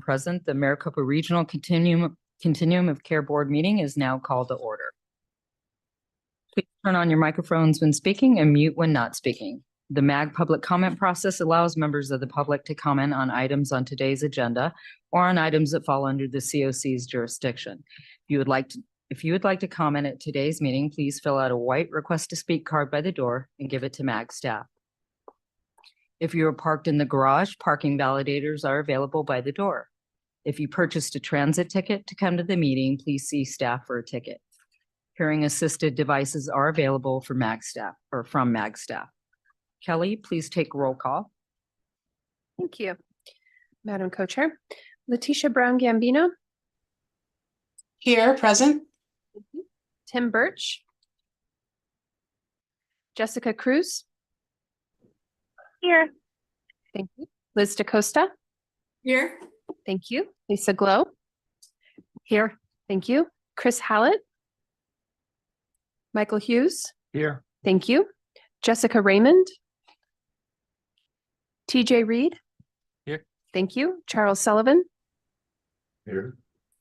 present, the Maricopa Regional Continuum of Care Board meeting is now called to order. Please turn on your microphones when speaking and mute when not speaking. The MAG public comment process allows members of the public to comment on items on today's agenda or on items that fall under the COC's jurisdiction. If you would like to comment at today's meeting, please fill out a white request to speak card by the door and give it to MAG staff. If you are parked in the garage, parking validators are available by the door. If you purchased a transit ticket to come to the meeting, please see staff for a ticket. Hearing assisted devices are available for MAG staff or from MAG staff. Kelly, please take roll call. Thank you, Madam Co-Chair. Letitia Brown Gambino. Here, present. Tim Birch. Jessica Cruz. Here. Thank you. Liz DaCosta. Here. Thank you. Lisa Glow. Here. Thank you. Chris Hallett. Michael Hughes. Here. Thank you. Jessica Raymond. TJ Reed. Here. Thank you. Charles Sullivan. Here.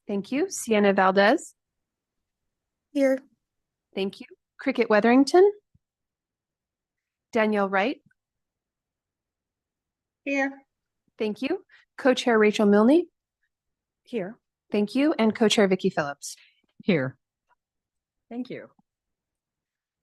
Thank you. Sienna Valdez. Here. Thank you. Cricket Weatherington. Danielle Wright. Here. Thank you. Co-Chair Rachel Milne. Here. Thank you. And Co-Chair Vicki Phillips. Here. Thank you.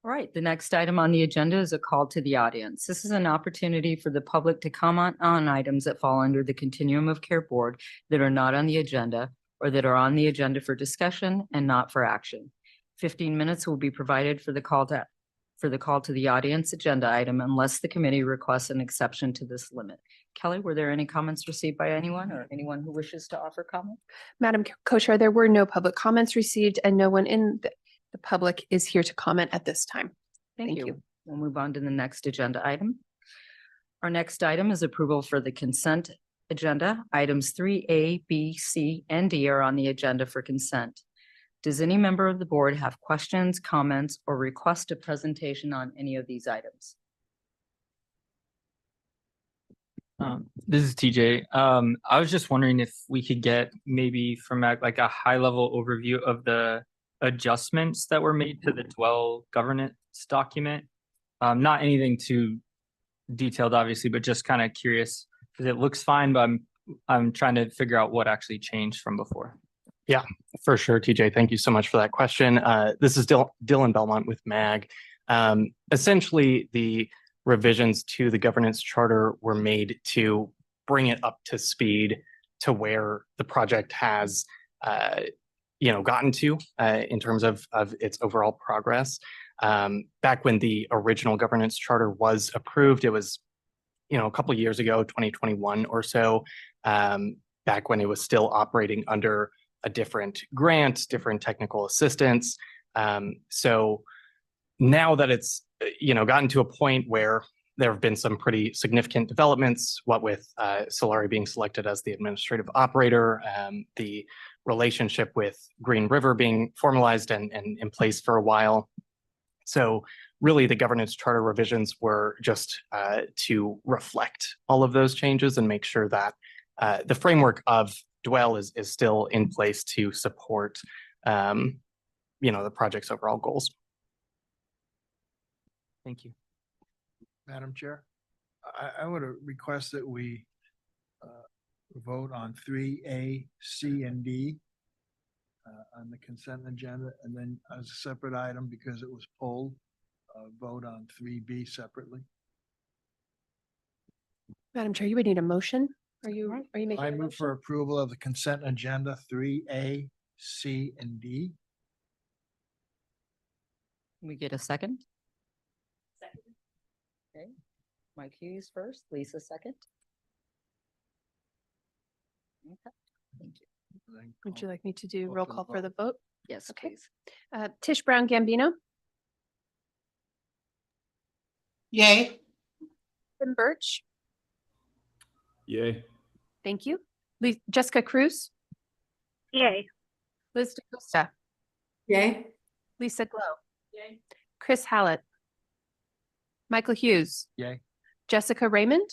All right, the next item on the agenda is a call to the audience. This is an opportunity for the public to comment on items that fall under the Continuum of Care Board that are not on the agenda or that are on the agenda for discussion and not for action. 15 minutes will be provided for the call to the audience agenda item unless the committee requests an exception to this limit. Kelly, were there any comments received by anyone or anyone who wishes to offer comment? Madam Co-Chair, there were no public comments received and no one in the public is here to comment at this time. Thank you. We'll move on to the next agenda item. Our next item is approval for the consent agenda. Items 3A, B, C, and D are on the agenda for consent. Does any member of the board have questions, comments, or request a presentation on any of these items? This is TJ. I was just wondering if we could get maybe from like a high level overview of the adjustments that were made to the Dwell governance document. Not anything too detailed, obviously, but just kind of curious because it looks fine, but I'm trying to figure out what actually changed from before. Yeah, for sure, TJ. Thank you so much for that question. This is Dylan Belmont with MAG. Essentially, the revisions to the governance charter were made to bring it up to speed to where the project has gotten to in terms of its overall progress. Back when the original governance charter was approved, it was a couple of years ago, 2021 or so, back when it was still operating under a different grant, different technical assistance. So now that it's gotten to a point where there have been some pretty significant developments, what with Solari being selected as the administrative operator, the relationship with Green River being formalized and in place for a while. So really the governance charter revisions were just to reflect all of those changes and make sure that the framework of Dwell is still in place to support the project's overall goals. Thank you. Madam Chair, I would request that we vote on 3A, C, and D on the consent agenda, and then as a separate item, because it was pulled, vote on 3B separately. Madam Chair, you would need a motion. Are you making I a move motion? for approval of the consent agenda 3A, C, and D. Can we get a second? Second. Okay. Mike Hughes first, Lisa second. Okay, thank you. Would you like me to do roll call for the vote? Yes, Okay. please. Tish Brown Gambino. Yay. Tim Birch. Yay. Thank you. Jessica Cruz. Yay. Liz DaCosta. Yay. Lisa Glow. Yay. Chris Hallett. Michael Hughes. Yay. Jessica Raymond.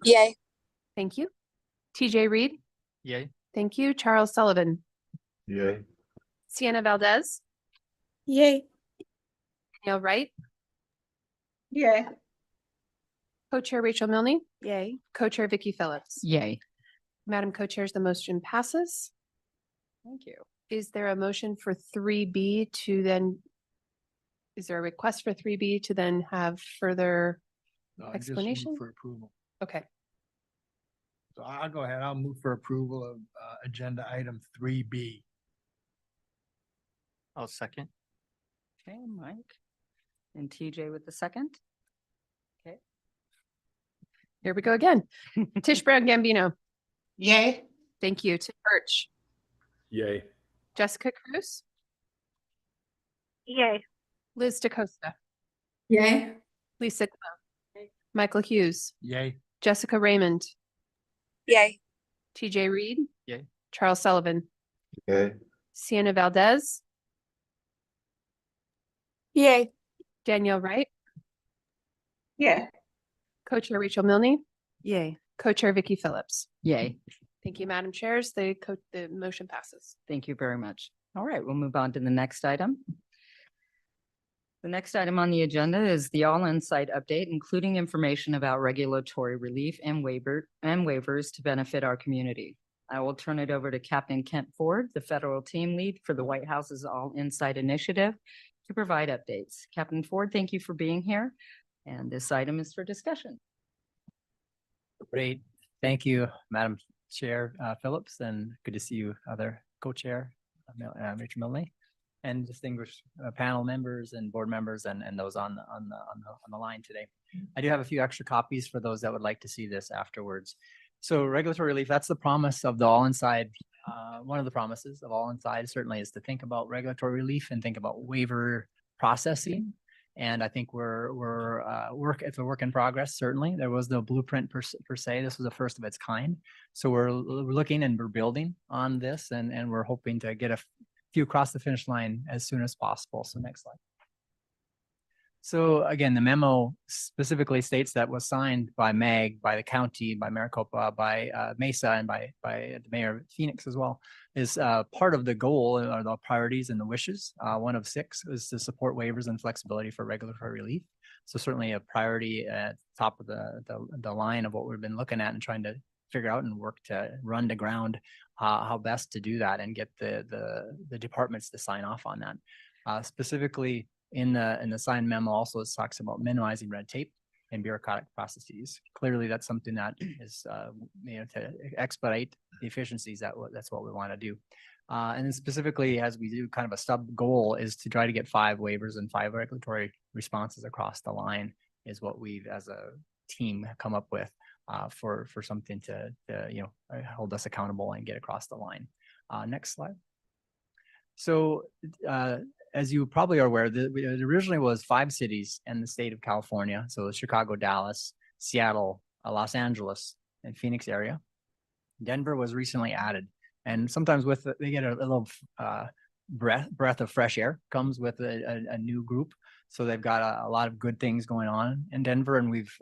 Yay. Thank you. TJ Reed. Yay. Thank you. Charles Sullivan. Yay. Sienna Valdez. Yay. Danielle Wright. Yay. Co-chair Rachel Milne. Yay. Co-chair Vicky Phillips. Yay. Madam Co-chairs, the motion passes. Thank you. Is there a motion for 3B to then? Is there a request for 3B to then have further? No, I just Explanation? move for approval. Okay, So I'll go ahead. I'll move for approval of agenda item 3B. I'll second. Okay, Mike. And TJ with the second. here we go again. Tish Brown Gambino. Yay. Thank you. Tim Birch. Yay. Jessica Cruz. Yay. Liz DeCosta. Yay. Lisa Clow. Michael Hughes. Yay. Jessica Raymond. Yay. TJ Reed. Yay. Charles Sullivan. Yay. Sienna Valdez. Yay. Danielle Wright. Yeah. Co-chair Rachel Milne. Yay. Co-chair Vicky Phillips. Yay. Thank you, Madam Chairs. The motion passes. Thank you very much. All right, we'll move on to the next item. The next item on the agenda is the all-in site update, including information about regulatory relief and waivers to benefit our community. I will turn it over to Captain Kent Ford, the federal team lead for the White House's All Insight Initiative, to provide updates. Captain Ford, thank you for being here. And this item is for discussion. Great. Thank you, Madam Chair Phillips, and good to see you, other co-chair, Rachel Milne, and distinguished panel members and board members and those on the line today. I do have a few extra copies for those that would like to see this afterwards. So regulatory relief, that's the promise of the All Inside. One of the promises of All Inside certainly is to think about regulatory relief and think about waiver processing. And I think it's a work in progress. Certainly, there was no blueprint per se. This was the first of its kind. So we're looking and we're building on this, and we're hoping to get a few across the finish line as soon as possible. So next slide. So again, the memo specifically states that was signed by MAG, by the county, by Maricopa, by Mesa, and by the mayor of Phoenix as well, is part of the goal or the priorities and the wishes. One of 6 is to support waivers and flexibility for regulatory relief. So certainly a priority at the top of the line of what we've been looking at and trying to figure out and work to run to ground how best to do that and get the departments to sign off on that. Specifically, in the signed memo also it talks about minimizing red tape and bureaucratic processes. Clearly, that's something that is to expedite the efficiencies. That's what we want to do. And then specifically, as we do, kind of a sub goal is to try to get 5 waivers and 5 regulatory responses across the line. Is what we've as a team come up with for something to hold us accountable and get across the line. Next slide. So as you probably are aware, it originally was 5 cities in the state of California. So Chicago, Dallas, Seattle, Los Angeles, and Phoenix area. Denver was recently added. And sometimes they get a little breath of fresh air comes with a new group. So they've got a lot of good things going on in Denver. And we've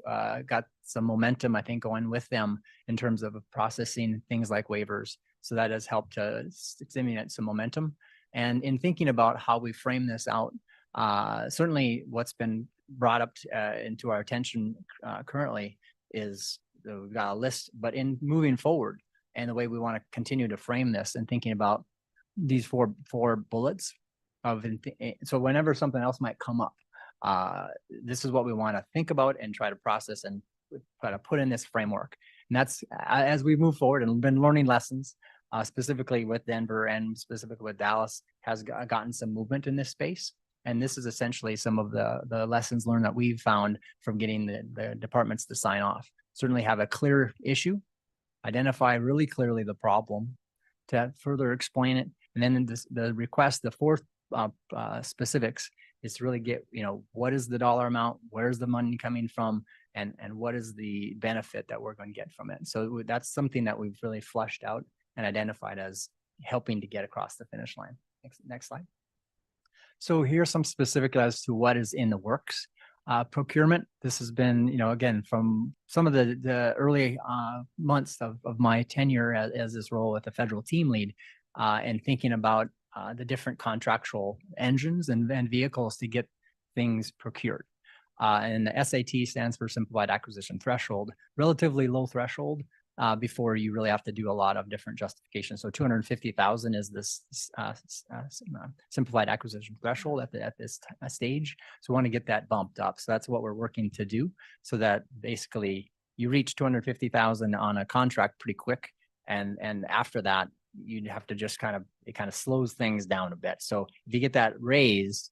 got some momentum, I think, going with them in terms of processing things like waivers. So that has helped to stimulate some momentum. And in thinking about how we frame this out, certainly what's been brought up into our attention currently is we've got a list, but in moving forward and the way we want to continue to frame this and thinking about these four bullets so whenever something else might come up, this is what we want to think about and try to process and try to put in this framework. And that's as we move forward and been learning lessons. Specifically with Denver and specifically with Dallas has gotten some movement in this space. And this is essentially some of the lessons learned that we've found from getting the departments to sign off. Certainly have a clear issue, identify really clearly the problem to further explain it. And then the request, the 4th specifics is to really get, what is the dollar amount? Where's the money coming from? And what is the benefit that we're going to get from it? So that's something that we've really fleshed out and identified as helping to get across the finish line. Next slide. So here's some specific as to what is in the works. Procurement, this has been, again, from some of the early months of my tenure as this role with the federal team lead, and thinking about the different contractual engines and vehicles to get things procured. And the SAT stands for Simplified Acquisition Threshold, relatively low threshold before you really have to do a lot of different justifications. So 250,000 is this Simplified Acquisition Threshold at this stage. So we want to get that bumped up. So that's what we're working to do, so that basically you reach 250,000 on a contract pretty quick. And after that, you'd have to just it kind of slows things down a bit. So if you get that raised,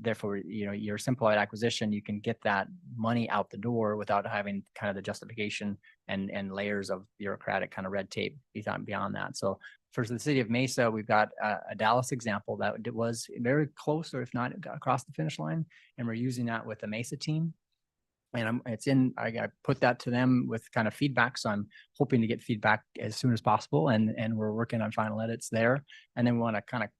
therefore, your simplified acquisition, you can get that money out the door without having kind of the justification and layers of bureaucratic kind of red tape beyond that. So for the city of Mesa, we've got a Dallas example that was very close, or if not across the finish line, and we're using that with the Mesa team. And I put that to them with kind of feedback. So I'm hoping to get feedback as soon as possible. And we're working on final edits there. And then we want to kind of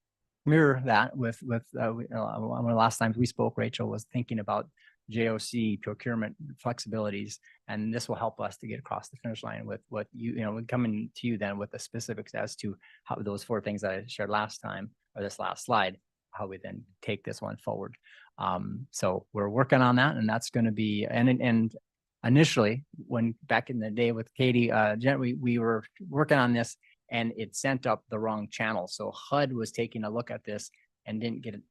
mirror that with one of the last times we spoke, Rachel was thinking about JOC procurement flexibilities. And this will help us to get across the finish line with what coming to you then with the specifics as to how those 4 things that I shared last time, or this last slide, how we then take this one forward. So we're working on that, and that's going to be, and initially when back in the day with Katie, we were working on this and it sent up the wrong channel. So HUD was taking a look at this and didn't get it,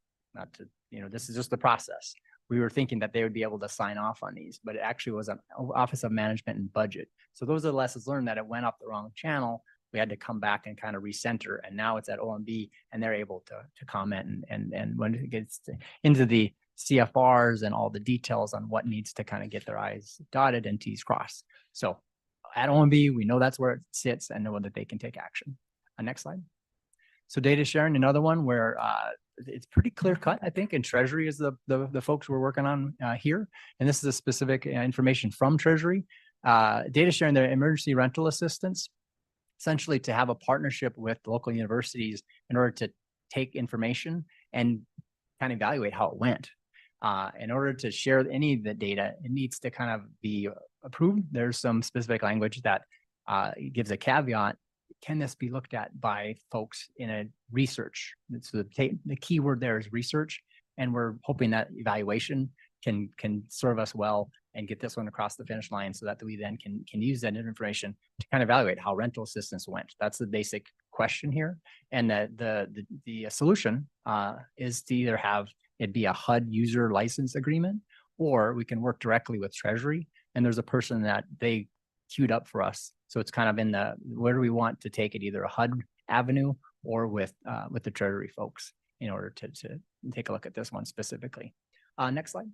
this is just the process. We were thinking that they would be able to sign off on these, but it actually was an Office of Management and Budget. So those are the lessons learned, that it went up the wrong channel. We had to come back and kind of recenter, and now it's at OMB and they're able to comment. And when it gets into the CFRs and all the details on what needs to kind of get their I's dotted and T's crossed. So at OMB, we know that's where it sits and know that they can take action. Next slide. So data sharing, another one where it's pretty clear cut, I think, and Treasury is the folks we're working on here. And this is a specific information from Treasury. Data sharing, their emergency rental assistance, essentially to have a partnership with local universities in order to take information and kind of evaluate how it went. In order to share any of the data, it needs to kind of be approved. There's some specific language that gives a caveat. Can this be looked at by folks in a research? So the key word there is research, and we're hoping that evaluation can serve us well and get this one across the finish line, so that we then can use that information to kind of evaluate how rental assistance went. That's the basic question here. And the solution is to either have it be a HUD user license agreement, or we can work directly with Treasury. And there's a person that they queued up for us. So it's kind of in where do we want to take it, either a HUD avenue or with the Treasury folks, in order to take a look at this one specifically. Next slide.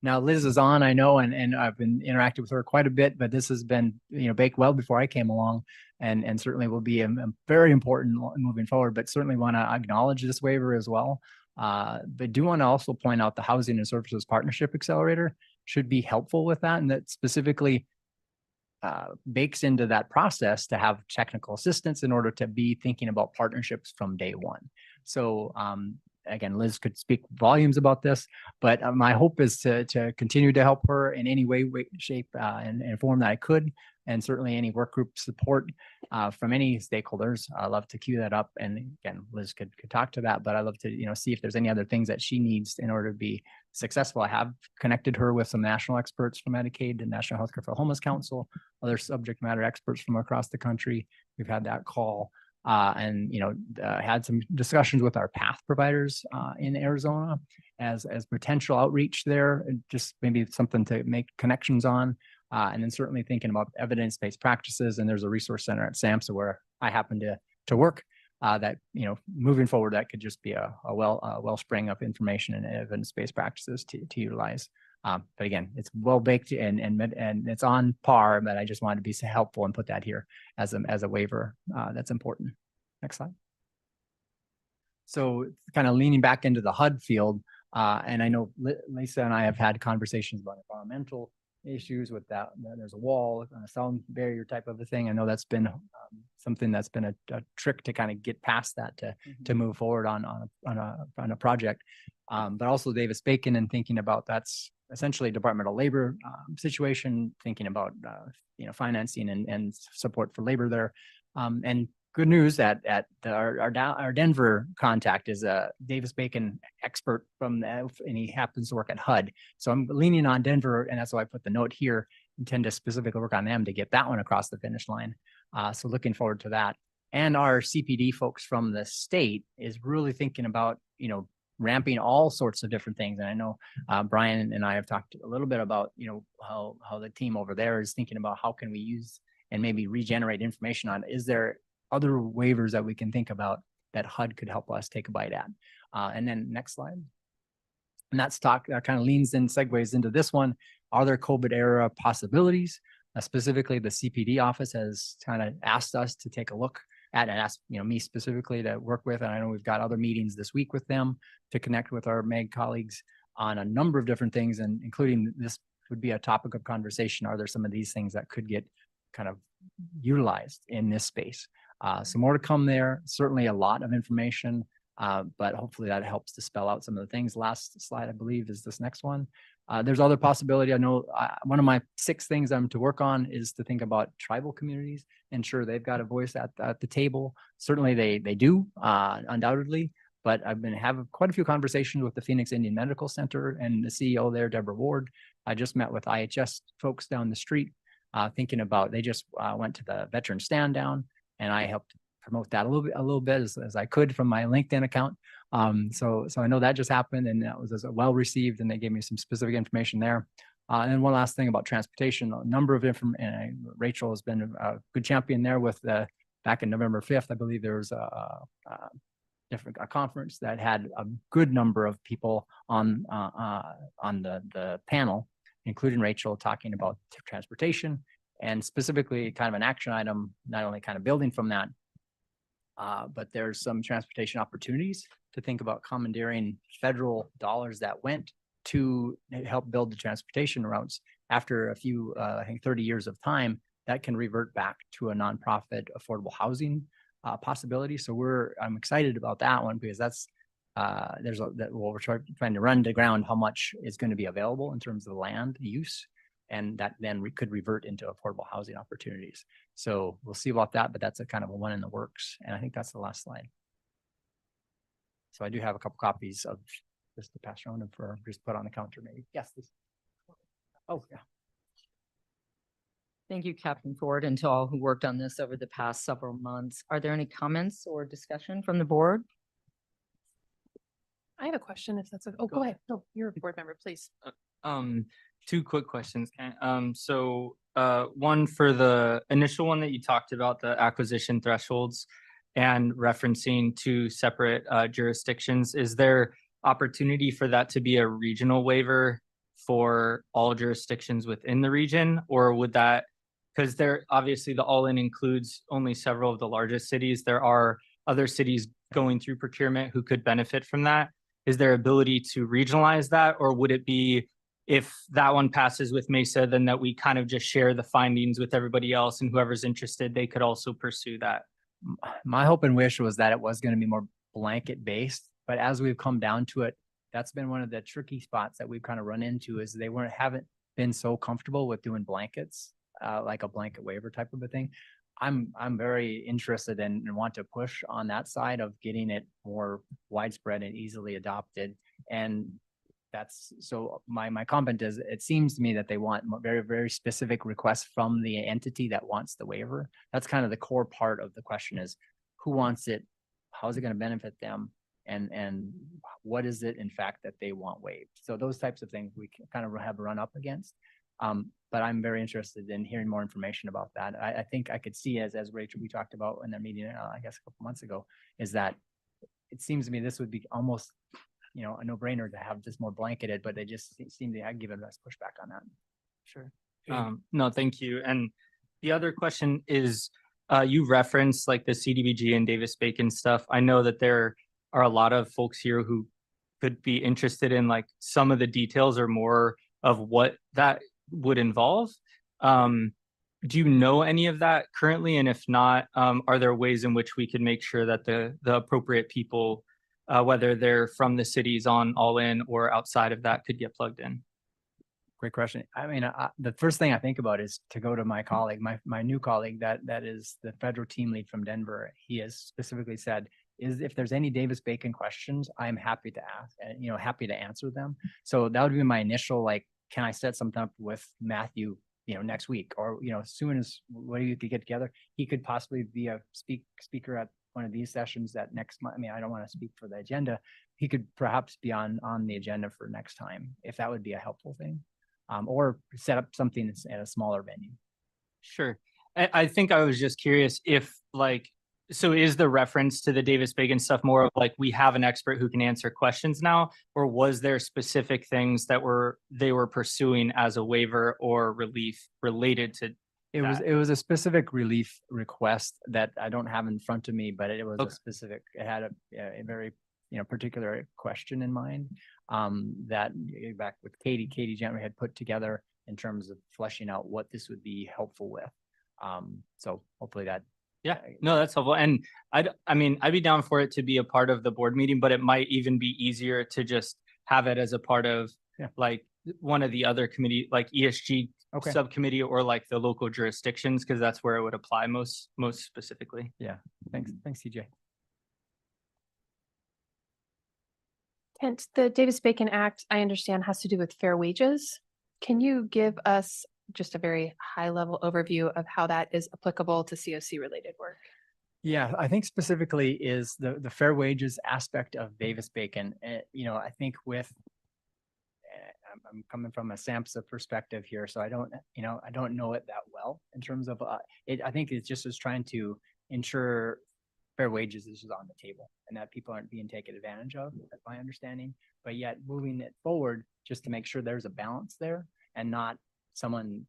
Now Liz is on, I know, and I've been interacting with her quite a bit, but this has been baked well before I came along, and certainly will be a very important moving forward. But certainly want to acknowledge this waiver as well. But do want to also point out the Housing and Services Partnership Accelerator should be helpful with that, and that specifically bakes into that process to have technical assistance in order to be thinking about partnerships from day one. So again, Liz could speak volumes about this, but my hope is to continue to help her in any way, shape, and form that I could. And certainly any work group support from any stakeholders. I love to queue that up. And again, Liz could talk to that, but I love to see if there's any other things that she needs in order to be successful. I have connected her with some national experts from Medicaid and National Healthcare for Homeless Council, other subject matter experts from across the country. We've had that call. And had some discussions with our path providers in Arizona as potential outreach there, and just maybe something to make connections on. And then certainly thinking about evidence-based practices. And there's a resource center at SAMHSA where I happen to work that, moving forward, that could just be a wellspring of information and evidence-based practices to utilize. But again, it's well baked and it's on par, but I just wanted to be so helpful and put that here as a waiver that's important. Next slide. So kind of leaning back into the HUD field, and I know Lisa and I have had conversations about environmental issues with that. There's a wall, a sound barrier type of a thing. I know that's been something that's been a trick to kind of get past that to move forward on a project. But also Davis Bacon and thinking about that's essentially Department of Labor situation, thinking about financing and support for labor there. And good news that our Denver contact is a Davis Bacon expert and he happens to work at HUD. So I'm leaning on Denver, and that's why I put the note here. Intend to specifically work on them to get that one across the finish line. So looking forward to that. And our CPD folks from the state is really thinking about, ramping all sorts of different things. And I know Brian and I have talked a little bit about, how the team over there is thinking about how can we use and maybe regenerate information on, is there other waivers that we can think about that HUD could help us take a bite at. And then next slide. And that kind of leans and segues into this one. Are there COVID era possibilities? Specifically, the CPD office has kind of asked us to take a look at and asked me specifically to work with. And I know we've got other meetings this week with them to connect with our MAG colleagues on a number of different things, and including this would be a topic of conversation. Are there some of these things that could get kind of utilized in this space? So more to come there. Certainly a lot of information, but hopefully that helps to spell out some of the things. Last slide, I believe, is this next one. There's other possibility. I know one of my 6 things I'm to work on is to think about tribal communities, ensure they've got a voice at the table. Certainly they do, undoubtedly, but I've been having quite a few conversations with the Phoenix Indian Medical Center and the CEO there, Deborah Ward. I just met with IHS folks down the street, thinking about, they just went to the veteran stand down, and I helped promote that a little bit as I could from my LinkedIn account. So I know that just happened, and that was well received, and they gave me some specific information there. And one last thing about transportation, a number of information. Rachel has been a good champion there with back in November 5th, I believe there was a conference that had a good number of people on the panel, including Rachel, talking about transportation and specifically kind of an action item, not only kind of building from that, but there's some transportation opportunities to think about commandeering federal dollars that went to help build the transportation routes. After a few, I think 30 years of time, that can revert back to a nonprofit affordable housing possibility. So I'm excited about that one, because that's we're trying to run to ground how much is going to be available in terms of the land use, and that then we could revert into affordable housing opportunities. So we'll see about that, but that's a kind of a one in the works. And I think that's the last slide. So I do have a couple copies of this to pass around and for just put on the counter maybe. Yes. Oh, yeah. Thank you, Captain Ford, and to all who worked on this over the past several months. Are there any comments or discussion from the board? I have a question if that's okay. Oh, go ahead. No, you're a board member, please. 2 quick questions. One for the initial one that you talked about, the acquisition thresholds and referencing 2 separate jurisdictions. Is there opportunity for that to be a regional waiver for all jurisdictions within the region, or would that, because obviously the all-in includes only several of the largest cities. There are other cities going through procurement who could benefit from that. Is there ability to regionalize that, or would it be, if that one passes with Mesa, then that we kind of just share the findings with everybody else, and whoever's interested, they could also pursue that? My hope and wish was that it was going to be more blanket based, but as we've come down to it, that's been one of the tricky spots that we've kind of run into, is they haven't been so comfortable with doing blankets, like a blanket waiver type of a thing. I'm very interested in and want to push on that side of getting it more widespread and easily adopted. And that's so my comment is, it seems to me that they want very, very specific requests from the entity that wants the waiver. That's kind of the core part of the question, is who wants it, how is it going to benefit them, and what is it in fact that they want waived. So those types of things we can kind of have run up against. But I'm very interested in hearing more information about that. I think I could see, as Rachel, we talked about in their meeting, I guess a couple months ago, is that it seems to me this would be almost, a no-brainer to have this more blanketed, but they just seem to give it less pushback on that. Sure. No, thank you. And the other question is, you referenced like the CDBG and Davis Bacon stuff. I know that there are a lot of folks here who could be interested in like some of the details or more of what that would involve. do you know any of that currently? And if not, are there ways in which we could make sure that the appropriate people, whether they're from the cities on All In or outside of that, could get plugged in? Great question. I mean, the first thing I think about is to go to my colleague, my new colleague that is the federal team lead from Denver. He has specifically said, is if there's any Davis-Bacon questions, I'm happy to ask and, you know, happy to answer them. So that would be my initial, like, can I set something up with Matthew, you know, next week, or, you know, as soon as what you could get together, he could possibly be a speaker at one of these sessions that next month. I mean, I don't want to speak for the agenda. He could perhaps be on the agenda for next time, if that would be a helpful thing. Or set up something that's at a smaller venue. Sure. I think I was just curious if, like, so is the reference to the Davis-Bacon stuff more of like, we have an expert who can answer questions now, or was there specific things that they were pursuing as a waiver or relief related to It was a specific relief request that I don't have in front of me, but it was a specific, it had a very, you know, particular question in mind, that back with Katie Gentry had put together in terms of fleshing out what this would be helpful with. So hopefully that. Yeah, no, that's helpful. And I mean, I'd be down for it to be a part of the board meeting, but it might even be easier to just have it as a part of like one of the other committee, like ESG subcommittee, or like the local jurisdictions, because that's where it would apply most specifically. Yeah, thanks TJ. Kent, the Davis-Bacon Act, I understand, has to do with fair wages. Can you give us just a very high-level overview of how that is applicable to COC-related work? Yeah, I think specifically is the fair wages aspect of Davis-Bacon. You know, I think with, I'm coming from a SAMHSA perspective here, so I don't know it that well in terms of I think it's just as trying to ensure fair wages is on the table and that people aren't being taken advantage of, that's my understanding, but yet moving it forward just to make sure there's a balance there and not someone,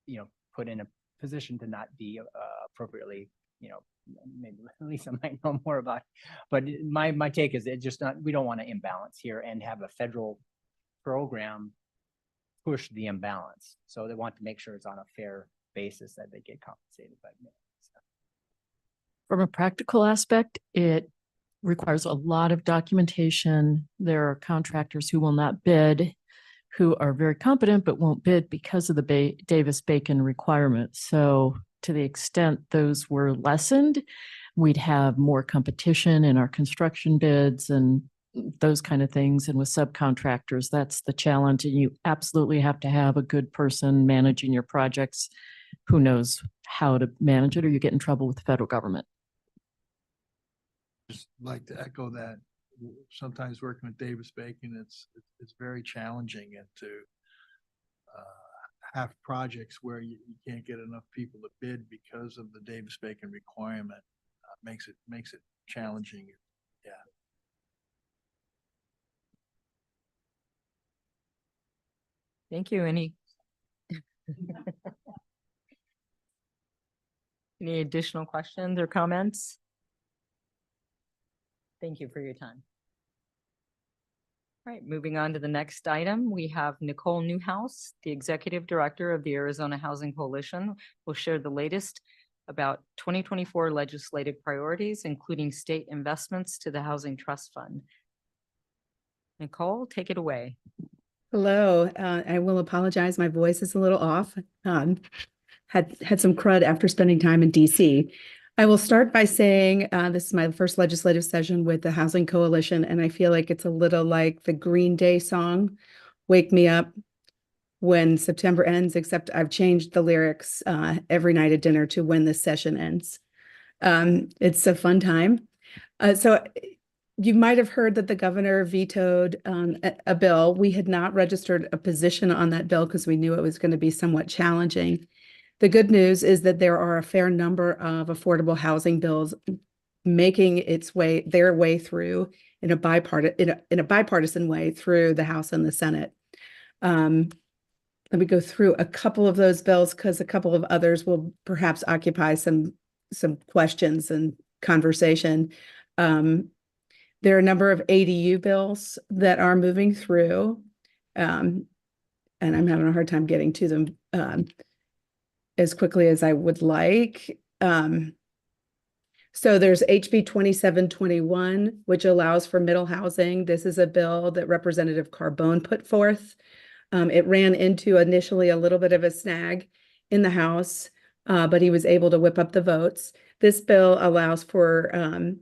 you know, put in a position to not be appropriately, you know, maybe Lisa might know more about it. But my take is it just not, we don't want to imbalance here and have a federal program push the imbalance. So they want to make sure it's on a fair basis that they get compensated by. From a practical aspect, it requires a lot of documentation. There are contractors who will not bid, who are very competent but won't bid because of the Davis-Bacon requirements. So to the extent those were lessened, we'd have more competition in our construction bids and those kind of things. And with subcontractors, that's the challenge. And you absolutely have to have a good person managing your projects who knows how to manage it, or you get in trouble with the federal government. Just like to echo that. Sometimes working with Davis-Bacon, it's very challenging, and to have projects where you can't get enough people to bid because of the Davis-Bacon requirement makes it challenging. Yeah. Thank you. Any additional questions or comments? Thank you for your time. All right, moving on to the next item, we have Nicole Newhouse, the Executive Director of the Arizona Housing Coalition, will share the latest about 2024 legislative priorities, including state investments to the Housing Trust Fund. Nicole, take it away. Hello, I will apologize. My voice is a little off. Had some crud after spending time in DC. I will start by saying this is my first legislative session with the Housing Coalition, and I feel like it's a little like the Green Day song, "Wake Me Up When September Ends," except I've changed the lyrics every night at dinner to "When this session ends." It's a fun time. So you might have heard that the governor vetoed a bill. We had not registered a position on that bill because we knew it was going to be somewhat challenging. The good news is that there are a fair number of affordable housing bills making their way through in a bipartisan way through the House and the Senate. Let me go through a couple of those bills because a couple of others will perhaps occupy some questions and conversation. There are a number of ADU bills that are moving through, and I'm having a hard time getting to them. as quickly as I would like. So there's HB 2721, which allows for middle housing. This is a bill that Representative Carbone put forth. It ran into initially a little bit of a snag in the House, but he was able to whip up the votes. This bill allows for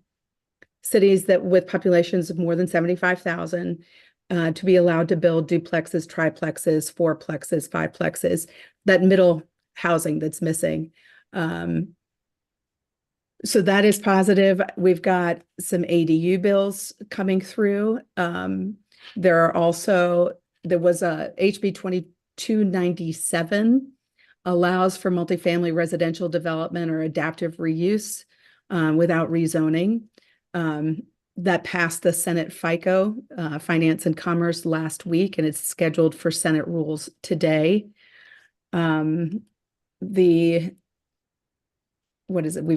cities that with populations of more than 75,000 to be allowed to build duplexes, triplexes, fourplexes, fiveplexes, that middle housing that's missing. So that is positive. We've got some ADU bills coming through. There was a HB 2297 allows for multifamily residential development or adaptive reuse without rezoning. That passed the Senate FICO, Finance and Commerce, last week, and it's scheduled for Senate rules today. We've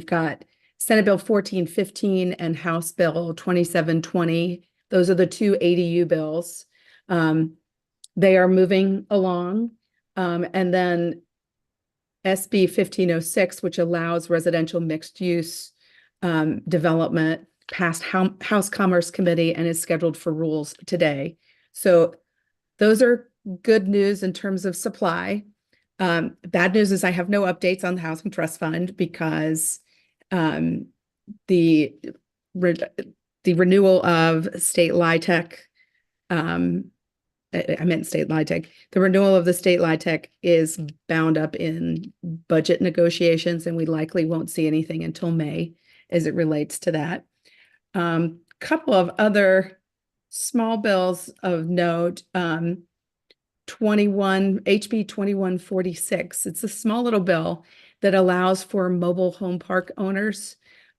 got Senate Bill 1415 and House Bill 2720. Those are the two ADU bills. They are moving along. And then SB 1506, which allows residential mixed use development, passed House Commerce Committee and is scheduled for rules today. So those are good news in terms of supply. Bad news is I have no updates on the Housing Trust Fund because the renewal of state LIHTC, I meant state LIHTC. The renewal of the state LIHTC is bound up in budget negotiations, and we likely won't see anything until May as it relates to that. Couple of other small bills of note. HB 2146. It's a small little bill that allows for mobile home park owners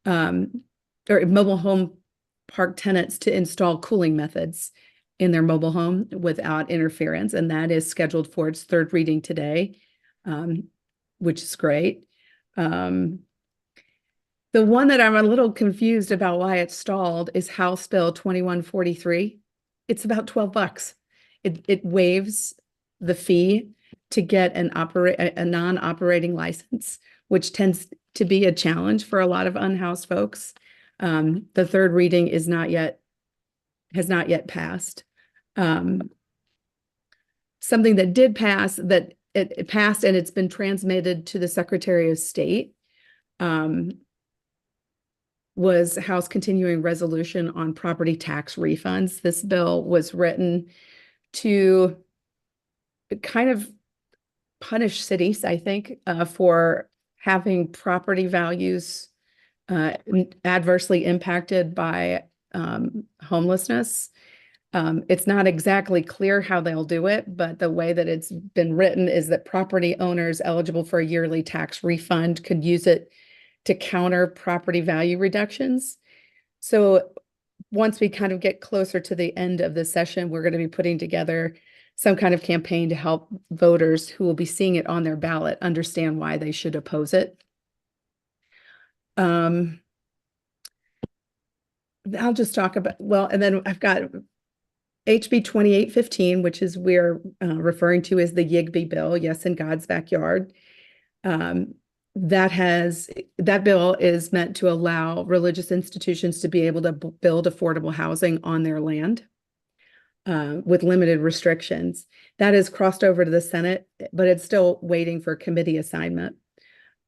or mobile home park tenants to install cooling methods in their mobile home without interference. And that is scheduled for its third reading today, which is great. The one that I'm a little confused about why it's stalled is House Bill 2143. It's about $12. It waives the fee to get a non-operating license, which tends to be a challenge for a lot of unhoused folks. The third reading has not yet passed. Something that did pass, that it passed and it's been transmitted to the Secretary of State, was House Continuing Resolution on Property Tax Refunds. This bill was written to kind of punish cities, I think, for having property values adversely impacted by homelessness. It's not exactly clear how they'll do it, but the way that it's been written is that property owners eligible for a yearly tax refund could use it to counter property value reductions. So once we kind of get closer to the end of the session, we're going to be putting together some kind of campaign to help voters who will be seeing it on their ballot understand why they should oppose it. I'll just talk about, and then I've got HB 2815, which is we're referring to as the Yigbee bill, Yes in God's Backyard. That bill is meant to allow religious institutions to be able to build affordable housing on their land with limited restrictions. That has crossed over to the Senate, but it's still waiting for committee assignment.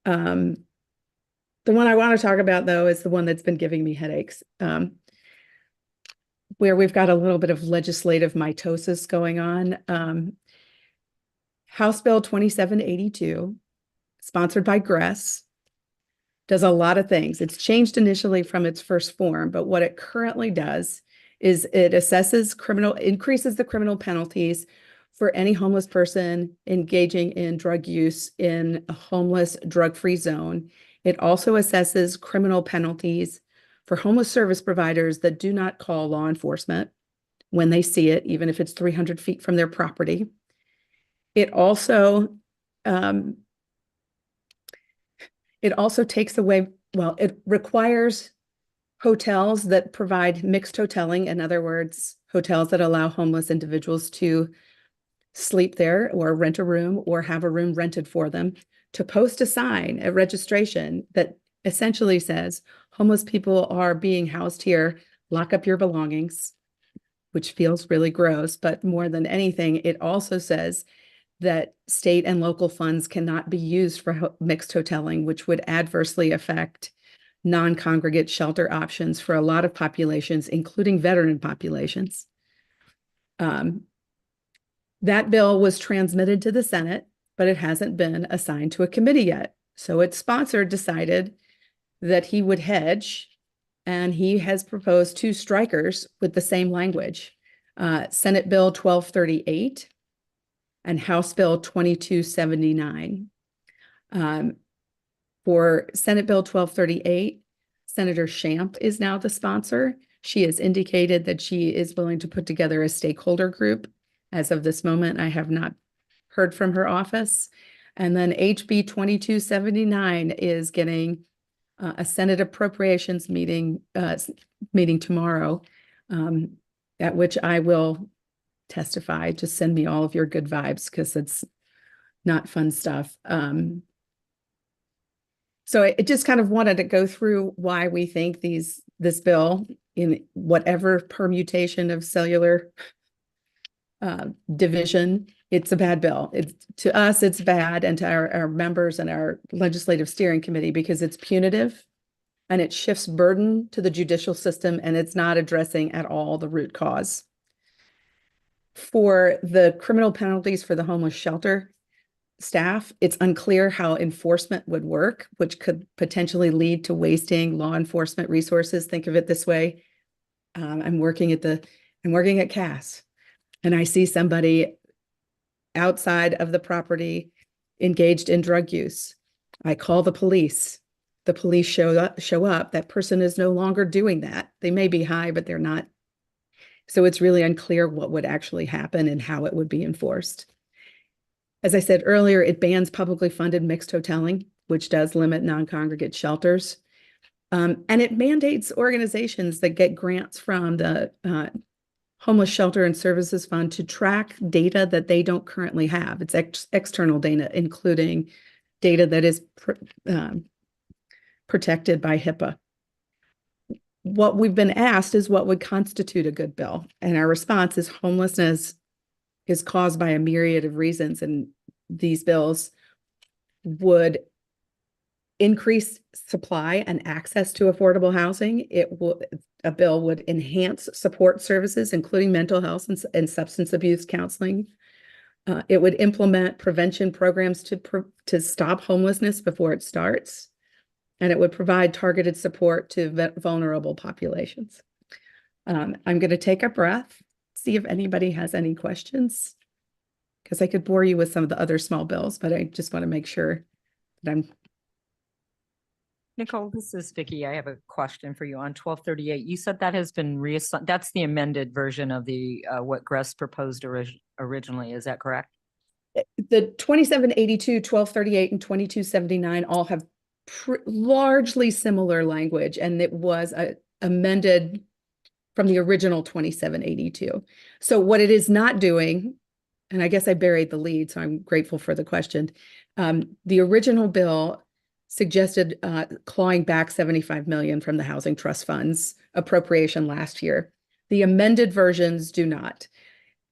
The one I want to talk about, though, is the one that's been giving me headaches, where we've got a little bit of legislative mitosis going on. House Bill 2782, sponsored by Gress, does a lot of things. It's changed initially from its first form, but what it currently does is it increases the criminal penalties for any homeless person engaging in drug use in a homeless, drug-free zone. It also assesses criminal penalties for homeless service providers that do not call law enforcement when they see it, even if it's 300 feet from their property. It also takes away, it requires hotels that provide mixed hoteling. In other words, hotels that allow homeless individuals to sleep there or rent a room or have a room rented for them to post a sign at registration that essentially says, homeless people are being housed here, lock up your belongings, which feels really gross, but more than anything, it also says that state and local funds cannot be used for mixed hoteling, which would adversely affect non-congregate shelter options for a lot of populations, including veteran populations. That bill was transmitted to the Senate, but it hasn't been assigned to a committee yet. So its sponsor decided that he would hedge, and he has proposed two strikers with the same language, Senate Bill 1238 and House Bill 2279. For Senate Bill 1238, Senator Shamp is now the sponsor. She has indicated that she is willing to put together a stakeholder group. As of this moment, I have not heard from her office. And then HB 2279 is getting a Senate Appropriations meeting tomorrow, at which I will testify. Just send me all of your good vibes because it's not fun stuff. So I just kind of wanted to go through why we think this bill, in whatever permutation of cellular division, it's a bad bill. To us, it's bad, and to our members and our legislative steering committee, because it's punitive and it shifts burden to the judicial system, and it's not addressing at all the root cause. For the criminal penalties for the homeless shelter staff, it's unclear how enforcement would work, which could potentially lead to wasting law enforcement resources. Think of it this way. I'm working at CAS, and I see somebody outside of the property engaged in drug use. I call the police. The police show up. That person is no longer doing that. They may be high, but they're not. So it's really unclear what would actually happen and how it would be enforced. As I said earlier, it bans publicly funded mixed hoteling, which does limit non-congregate shelters. And it mandates organizations that get grants from the Homeless Shelter and Services Fund to track data that they don't currently have. It's external data, including data that is protected by HIPAA. What we've been asked is what would constitute a good bill. And our response is homelessness is caused by a myriad of reasons, and these bills would increase supply and access to affordable housing. A bill would enhance support services, including mental health and substance abuse counseling. It would implement prevention programs to stop homelessness before it starts, and it would provide targeted support to vulnerable populations. I'm going to take a breath, see if anybody has any questions, because I could bore you with some of the other small bills, but I just want to make sure that I'm. Nicole, this is Vicky. I have a question for you on 1238. You said that has been reassigned. That's the amended version of the what Gress proposed originally. Is that correct? The 2782, 1238, and 2279 all have largely similar language, and it was amended from the original 2782. So what it is not doing, and I guess I buried the lead, so I'm grateful for the question. The original bill suggested clawing back 75 million from the Housing Trust Fund's appropriation last year. The amended versions do not.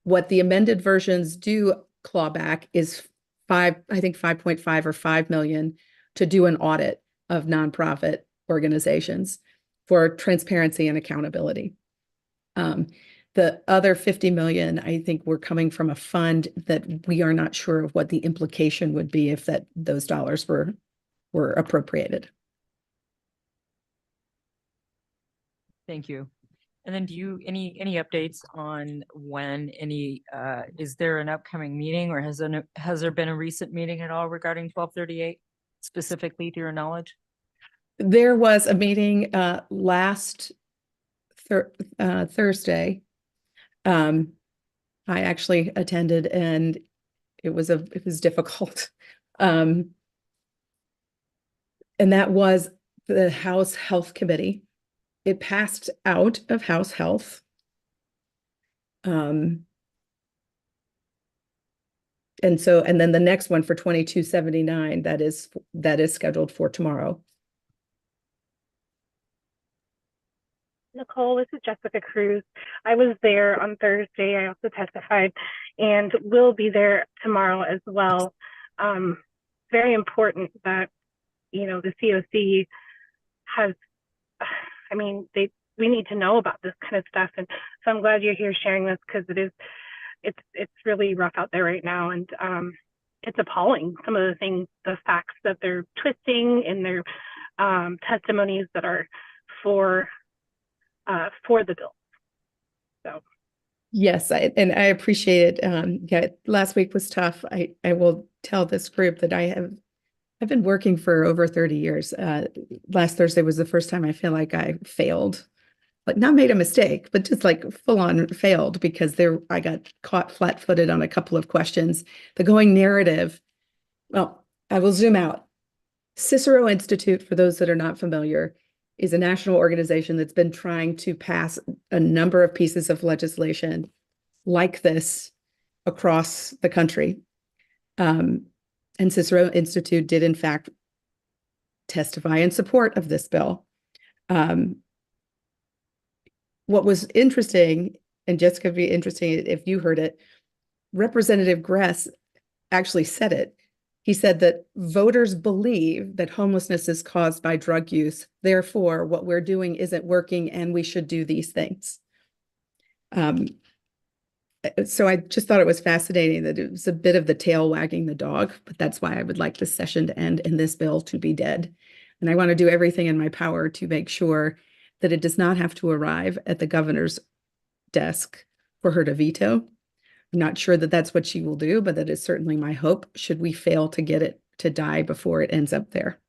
What the amended versions do claw back is 5.5 or 5 million to do an audit of nonprofit organizations for transparency and accountability. The other 50 million, I think, were coming from a fund that we are not sure of what the implication would be if those dollars were appropriated. Thank you. And then any updates on when is there an upcoming meeting, or has there been a recent meeting at all regarding 1238 specifically to your knowledge? There was a meeting last Thursday. I actually attended, and it was difficult. And that was the House Health Committee. It passed out of House Health. and then the next one for 2279, that is scheduled for tomorrow. Nicole, this is Jessica Cruz. I was there on Thursday. I also testified and will be there tomorrow as well. Very important that, the COC has, we need to know about this kind of stuff. And so I'm glad you're here sharing this, because it's really rough out there right now. And it's appalling, some of the facts that they're twisting in their testimonies that are for the bill. So. Yes, I appreciate it. Yeah, last week was tough. I will tell this group that I've been working for over 30 years. Last Thursday was the first time I feel like I failed, like not made a mistake, but just like full on failed, because I got caught flat-footed on a couple of questions. The going narrative, well, I will zoom out. Cicero Institute, for those that are not familiar, is a national organization that's been trying to pass a number of pieces of legislation like this across the country. And Cicero Institute did, in fact, testify in support of this bill. What was interesting, and Jessica, would be interesting if you heard it, Representative Gress actually said it. He said that voters believe that homelessness is caused by drug use. Therefore, what we're doing isn't working, and we should do these things. So I just thought it was fascinating that it was a bit of the tail wagging the dog, but that's why I would like this session to end and this bill to be dead. And I want to do everything in my power to make sure that it does not have to arrive at the governor's desk for her to veto. I'm not sure that that's what she will do, but that is certainly my hope, should we fail to get it to die before it ends up there.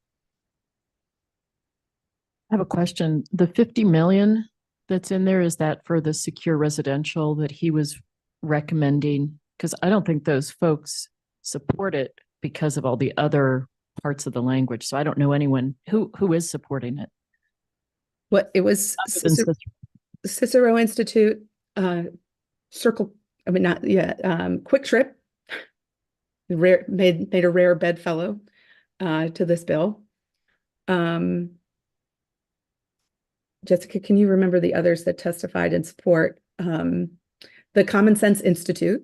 I have a question. The 50 million that's in there, is that for the secure residential that he was recommending? Because I don't think those folks support it because of all the other parts of the language. So I don't know anyone who is supporting it. What it was Cicero Institute, Quick Trip made a rare bedfellow to this bill. Jessica, can you remember the others that testified in support? The Common Sense Institute.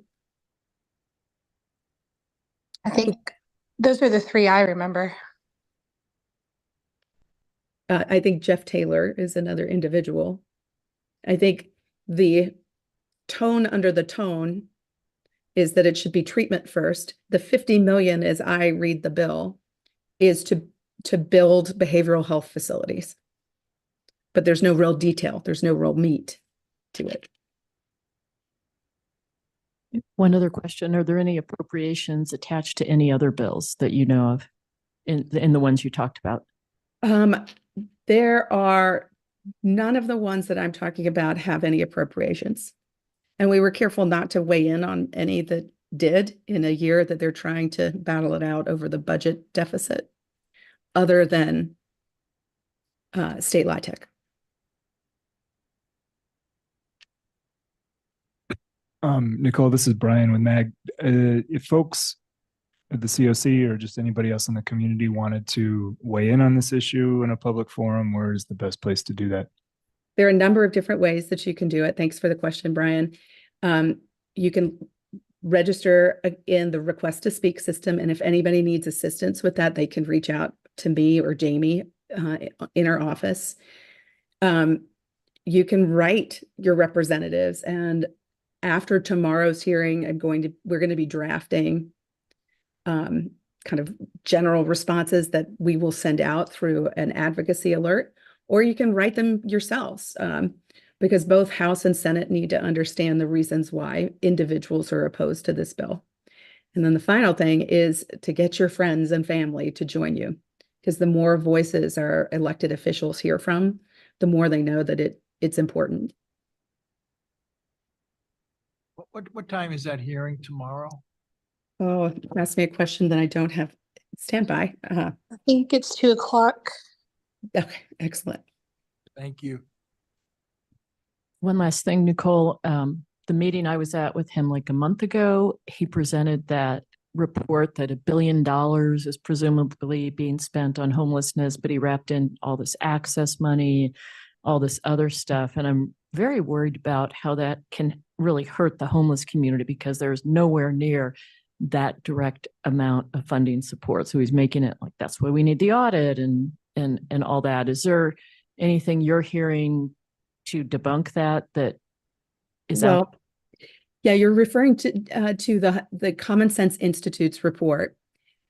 I think those are the three I remember. I think Jeff Taylor is another individual. I think the tone under the tone is that it should be treatment first. The 50 million, as I read the bill, is to build behavioral health facilities. But there's no real detail. There's no real meat to it. One other question. Are there any appropriations attached to any other bills that you know of in the ones you talked about? There are none of the ones that I'm talking about have any appropriations. And we were careful not to weigh in on any that did in a year that they're trying to battle it out over the budget deficit, other than state LIHTC. Nicole, this is Brian with MAG. If folks at the COC or just anybody else in the community wanted to weigh in on this issue in a public forum, where is the best place to do that? There are a number of different ways that you can do it. Thanks for the question, Brian. You can register in the request to speak system. And if anybody needs assistance with that, they can reach out to me or Jamie in our office. You can write your representatives, and after tomorrow's hearing, we're going to be drafting kind of general responses that we will send out through an advocacy alert, or you can write them yourselves, because both House and Senate need to understand the reasons why individuals are opposed to this bill. And then the final thing is to get your friends and family to join you, because the more voices our elected officials hear from, the more they know that it's important. What time is that hearing tomorrow? Oh, ask me a question that I don't have. Stand by. I think it's 2 o'clock. Okay, excellent. Thank you. One last thing, Nicole, the meeting I was at with him like a month ago, he presented that report that $1 billion is presumably being spent on homelessness, but he wrapped in all this access money, all this other stuff. And I'm very worried about how that can really hurt the homeless community because there's nowhere near that direct amount of funding support. So he's making it like that's why we need the audit and all that. Is there anything you're hearing to debunk that is out? Well, yeah, you're referring to the Common Sense Institute's report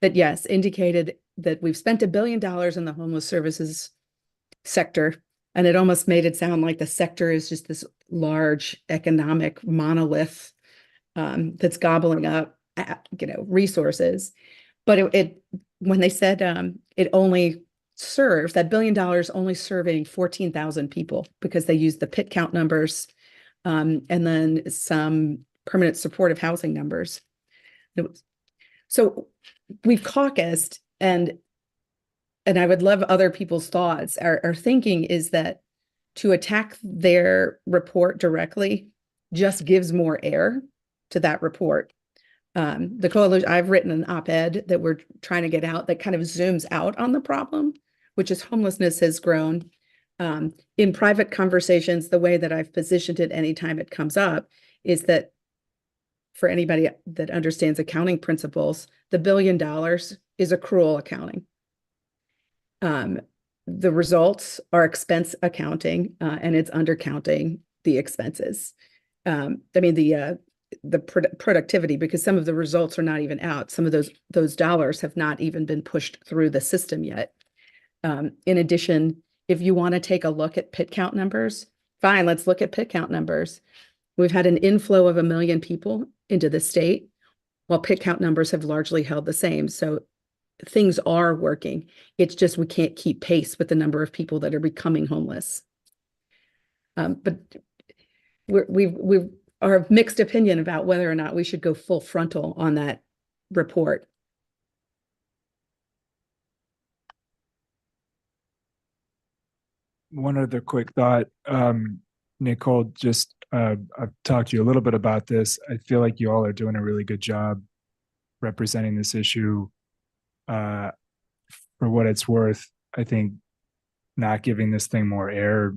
that, yes, indicated that we've spent $1 billion in the homeless services sector, and it almost made it sound like the sector is just this large economic monolith that's gobbling up, resources. But it when they said it only serves that $1 billion only serving 14,000 people because they used the PIT count numbers. And then some permanent supportive housing numbers. So we've caucused, and I would love other people's thoughts. Our thinking is that to attack their report directly just gives more air to that report. The coalition, I've written an op-ed that we're trying to get out that kind of zooms out on the problem, which is homelessness has grown. In private conversations, the way that I've positioned it anytime it comes up is that for anybody that understands accounting principles, the $1 billion is accrual accounting. The results are expense accounting, and it's undercounting the expenses. The productivity, because some of the results are not even out. Some of those dollars have not even been pushed through the system yet. In addition, if you want to take a look at PIT count numbers, fine, let's look at PIT count numbers. We've had an inflow of 1 million people into the state, while PIT count numbers have largely held the same. So things are working. It's just we can't keep pace with the number of people that are becoming homeless. But we are of mixed opinion about whether or not we should go full frontal on that report. One other quick thought, Nicole, just I've talked to you a little bit about this. I feel like you all are doing a really good job representing this issue. For what it's worth, I think not giving this thing more air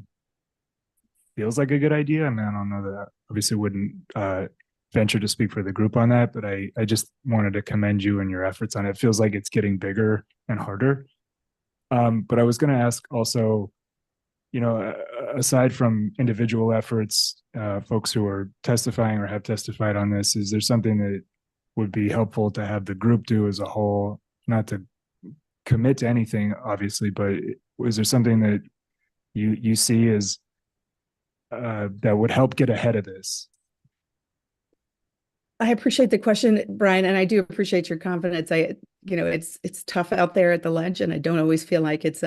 feels like a good idea. I mean, I don't know that I obviously wouldn't venture to speak for the group on that, but I just wanted to commend you and your efforts on it. It feels like it's getting bigger and harder. But I was going to ask also, aside from individual efforts, folks who are testifying or have testified on this, is there something that would be helpful to have the group do as a whole? Not to commit to anything, obviously, but is there something that you see as that would help get ahead of this? I appreciate the question, Brian, and I do appreciate your confidence. It's tough out there at the ledge, and I don't always feel like it's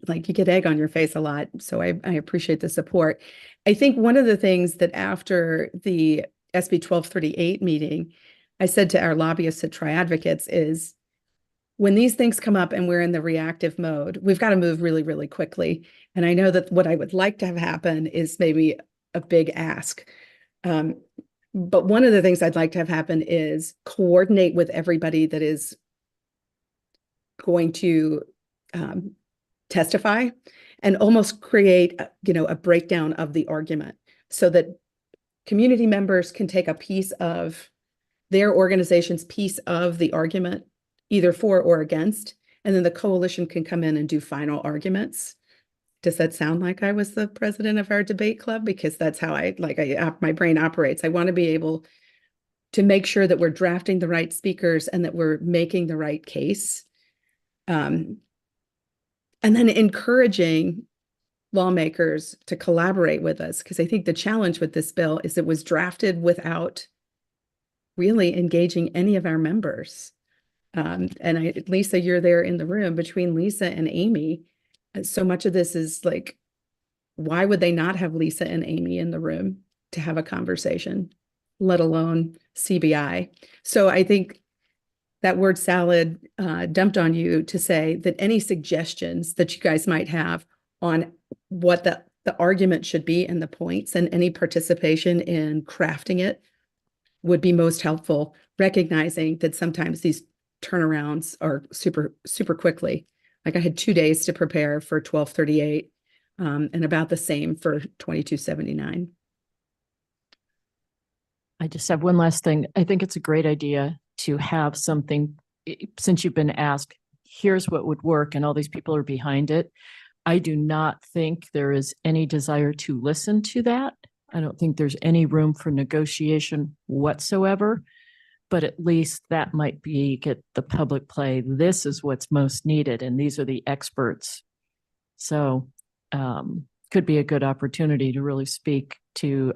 like you get egg on your face a lot. So I appreciate the support. I think one of the things that after the SB 1238 meeting, I said to our lobbyists at Tri-Advocates is when these things come up and we're in the reactive mode, we've got to move really, really quickly. And I know that what I would like to have happen is maybe a big ask. But one of the things I'd like to have happen is coordinate with everybody that is going to testify and almost create, a breakdown of the argument so that community members can take a piece of their organization's piece of the argument, either for or against, and then the coalition can come in and do final arguments. Does that sound like I was the president of our debate club? Because that's how my brain operates. I want to be able to make sure that we're drafting the right speakers and that we're making the right case. And then encouraging lawmakers to collaborate with us, because I think the challenge with this bill is it was drafted without really engaging any of our members. Lisa, you're there in the room. Between Lisa and Amy, so much of this is like, why would they not have Lisa and Amy in the room to have a conversation, let alone CBI? So I think that word salad dumped on you to say that any suggestions that you guys might have on what the argument should be and the points and any participation in crafting it would be most helpful, recognizing that sometimes these turnarounds are super quickly. Like I had 2 days to prepare for 1238, and about the same for 2279. I just have one last thing. I think it's a great idea to have something, since you've been asked, here's what would work, and all these people are behind it. I do not think there is any desire to listen to that. I don't think there's any room for negotiation whatsoever, but at least that might be get the public play. This is what's most needed, and these are the experts. So could be a good opportunity to really speak to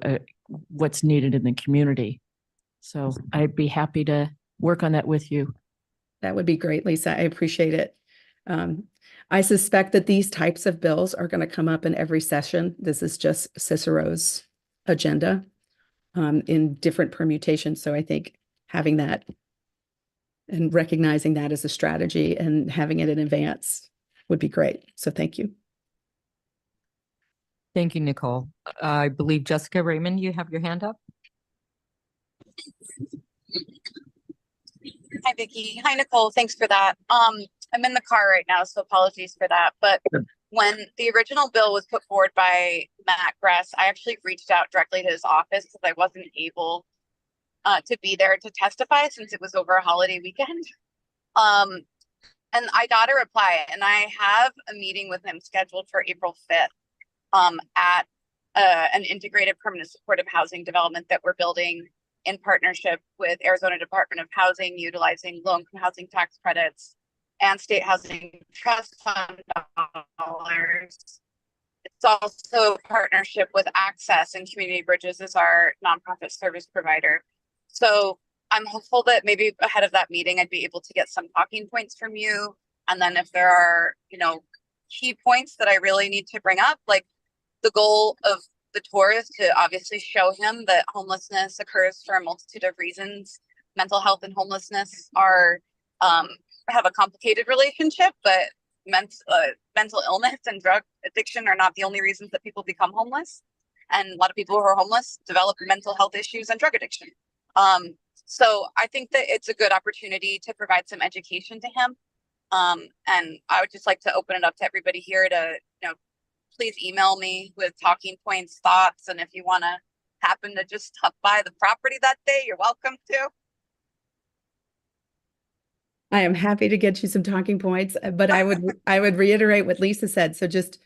what's needed in the community. So I'd be happy to work on that with you. That would be great, Lisa. I appreciate it. I suspect that these types of bills are going to come up in every session. This is just Cicero's agenda in different permutations. So I think having that and recognizing that as a strategy and having it in advance would be great. So thank you. Thank you, Nicole. I believe Jessica Raymond, you have your hand up. Hi, Vicki. Hi, Nicole. Thanks for that. I'm in the car right now, so apologies for that. But when the original bill was put forward by Matt Gress, I actually reached out directly to his office because I wasn't able to be there to testify since it was over a holiday weekend. And I got a reply, and I have a meeting with him scheduled for April 5th at an integrated permanent supportive housing development that we're building in partnership with Arizona Department of Housing, utilizing low-income housing tax credits and state housing trust fund dollars. It's also a partnership with Access and Community Bridges as our nonprofit service provider. So I'm hopeful that maybe ahead of that meeting, I'd be able to get some talking points from you. And then if there are, key points that I really need to bring up, like the goal of the tour is to obviously show him that homelessness occurs for a multitude of reasons. Mental health and homelessness are have a complicated relationship, but mental illness and drug addiction are not the only reasons that people become homeless. And a lot of people who are homeless develop mental health issues and drug addiction. So I think that it's a good opportunity to provide some education to him. And I would just like to open it up to everybody here to, please email me with talking points, thoughts, and if you want to happen to just stop by the property that day, you're welcome to. I am happy to get you some talking points, but I would reiterate what Lisa said. So just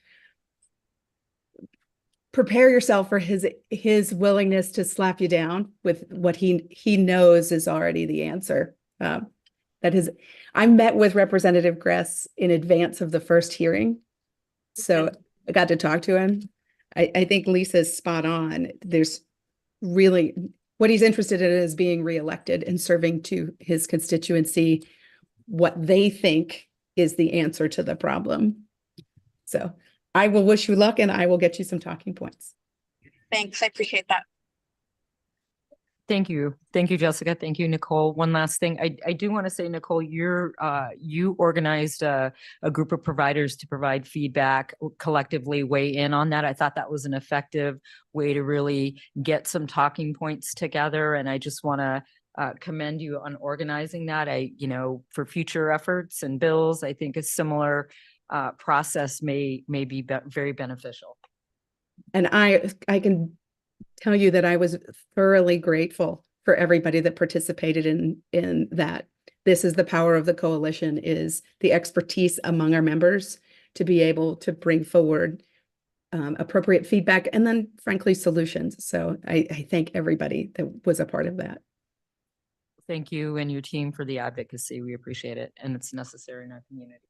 prepare yourself for his willingness to slap you down with what he knows is already the answer. I met with Representative Gress in advance of the first hearing, so I got to talk to him. I think Lisa's spot on. There's really what he's interested in is being reelected and serving to his constituency what they think is the answer to the problem. So I will wish you luck, and I will get you some talking points. Thanks. I appreciate that. Thank you. Thank you, Jessica. Thank you, Nicole. One last thing. I do want to say, Nicole, you organized a group of providers to provide feedback, collectively weigh in on that. I thought that was an effective way to really get some talking points together. And I just want to commend you on organizing that. For future efforts and bills, I think a similar process may be very beneficial. And I can tell you that I was thoroughly grateful for everybody that participated in that. This is the power of the coalition, is the expertise among our members to be able to bring forward appropriate feedback and then frankly solutions. So I thank everybody that was a part of that. Thank you and your team for the advocacy. We appreciate it, and it's necessary in our community.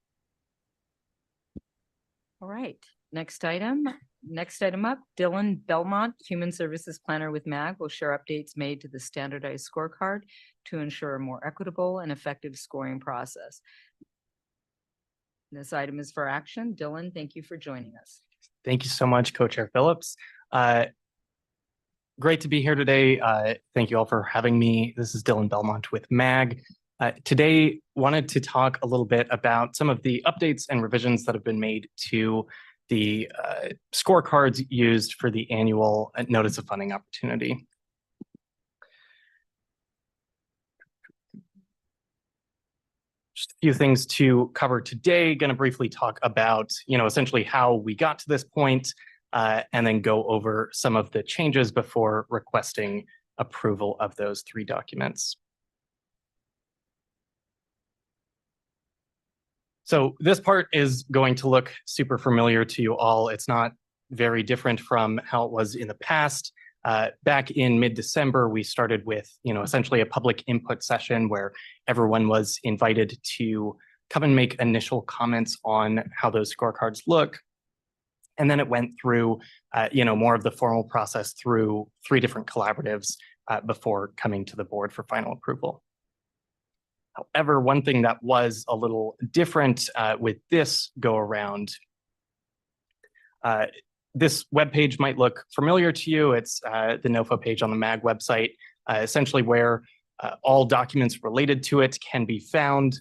All right, next item up, Dylan Belmont, Human Services Planner with MAG, will share updates made to the standardized scorecard to ensure a more equitable and effective scoring process. This item is for action. Dylan, thank you for joining us. Thank you so much, Co-Chair Phillips. Great to be here today. Thank you all for having me. This is Dylan Belmont with MAG. Today, wanted to talk a little bit about some of the updates and revisions that have been made to the scorecards used for the annual Notice of Funding Opportunity. Just a few things to cover today. Going to briefly talk about, essentially how we got to this point, and then go over some of the changes before requesting approval of those 3 documents. So this part is going to look super familiar to you all. It's not very different from how it was in the past. Back in mid-December, we started with, essentially a public input session where everyone was invited to come and make initial comments on how those scorecards look. And then it went through, more of the formal process through 3 different collaboratives before coming to the board for final approval. However, one thing that was a little different with this go around, this webpage might look familiar to you. It's the NOFA page on the MAG website, essentially where all documents related to it can be found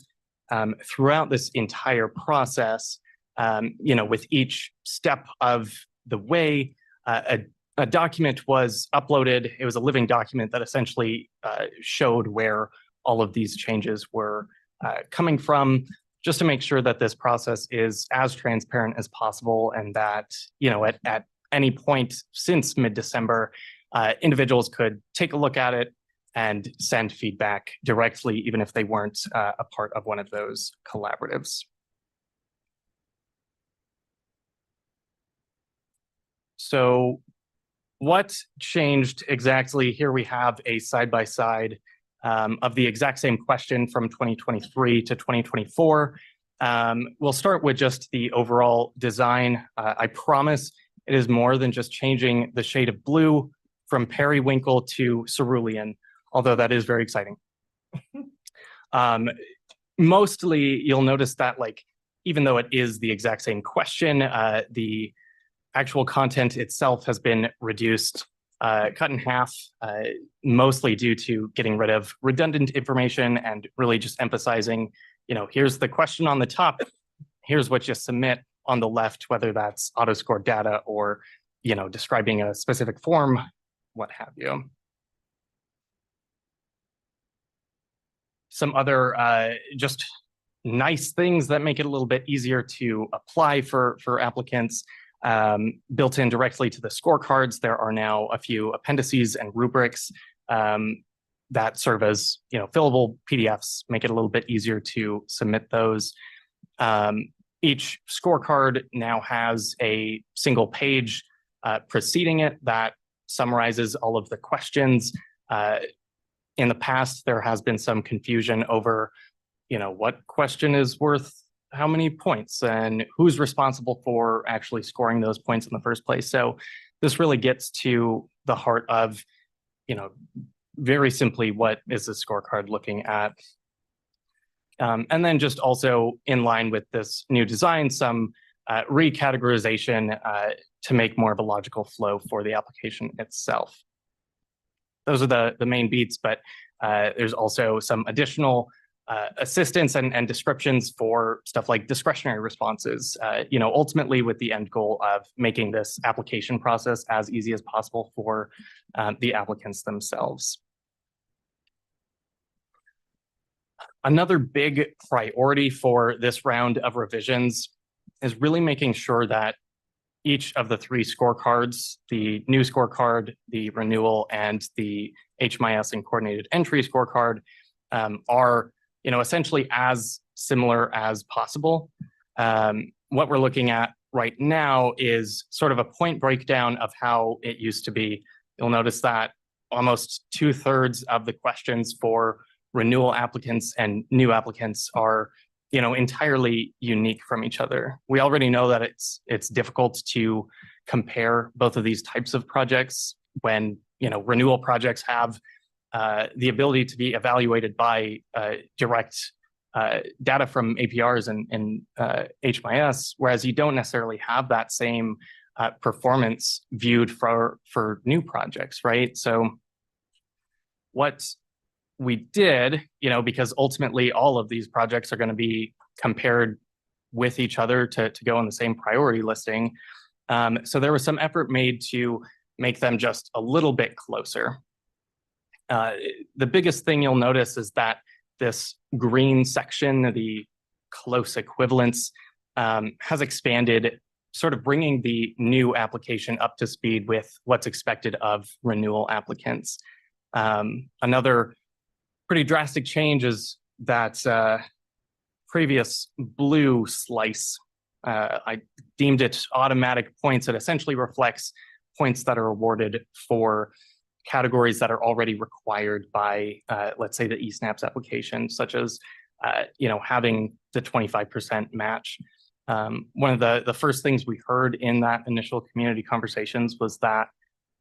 throughout this entire process. With each step of the way, a document was uploaded. It was a living document that essentially showed where all of these changes were coming from, just to make sure that this process is as transparent as possible, and that, at any point since mid-December, individuals could take a look at it and send feedback directly, even if they weren't a part of one of those collaboratives. So what changed exactly? Here we have a side-by-side of the exact same question from 2023 to 2024. We'll start with just the overall design. I promise it is more than just changing the shade of blue from periwinkle to cerulean, although that is very exciting. Mostly, you'll notice that, even though it is the exact same question, the actual content itself has been reduced, cut in half, mostly due to getting rid of redundant information and really just emphasizing, here's the question on the top, here's what you submit on the left, whether that's auto-scored data or, describing a specific form, what have you. Some other just nice things that make it a little bit easier to apply for applicants. Built in directly to the scorecards, there are now a few appendices and rubrics that serve as, fillable PDFs, make it a little bit easier to submit those. Each scorecard now has a single page preceding it that summarizes all of the questions. In the past, there has been some confusion over, what question is worth how many points and who's responsible for actually scoring those points in the first place. So this really gets to the heart of, very simply, what is the scorecard looking at? And then just also in line with this new design, some recategorization to make more of a logical flow for the application itself. Those are the main beats, but there's also some additional assistance and descriptions for stuff like discretionary responses, ultimately with the end goal of making this application process as easy as possible for the applicants themselves. Another big priority for this round of revisions is really making sure that each of the 3 scorecards, the new scorecard, the renewal, and the HMIS and coordinated entry scorecard, are essentially as similar as possible. What we're looking at right now is sort of a point breakdown of how it used to be. You'll notice that almost 2/3 of the questions for renewal applicants and new applicants are, entirely unique from each other. We already know that it's difficult to compare both of these types of projects when, renewal projects have the ability to be evaluated by direct data from APRs and HMIS, whereas you don't necessarily have that same performance viewed for new projects, right? So what we did, because ultimately all of these projects are going to be compared with each other to go in the same priority listing. So there was some effort made to make them just a little bit closer. The biggest thing you'll notice is that this green section, the close equivalence, has expanded, sort of bringing the new application up to speed with what's expected of renewal applicants. Another pretty drastic change is that previous blue slice. I deemed it automatic points. It essentially reflects points that are awarded for categories that are already required by, let's say, the eSNAPS application, such as, having the 25% match. One of the first things we heard in that initial community conversations was that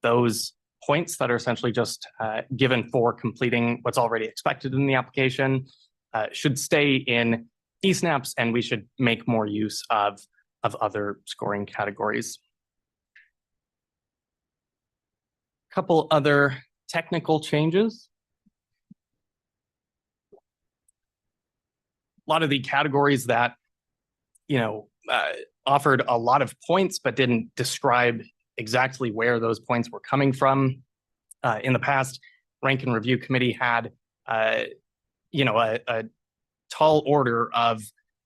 those points that are essentially just given for completing what's already expected in the application should stay in eSNAPS, and we should make more use of other scoring categories. A couple other technical changes. A lot of the categories that offered a lot of points but didn't describe exactly where those points were coming from. In the past, Rank and Review Committee had a tall order of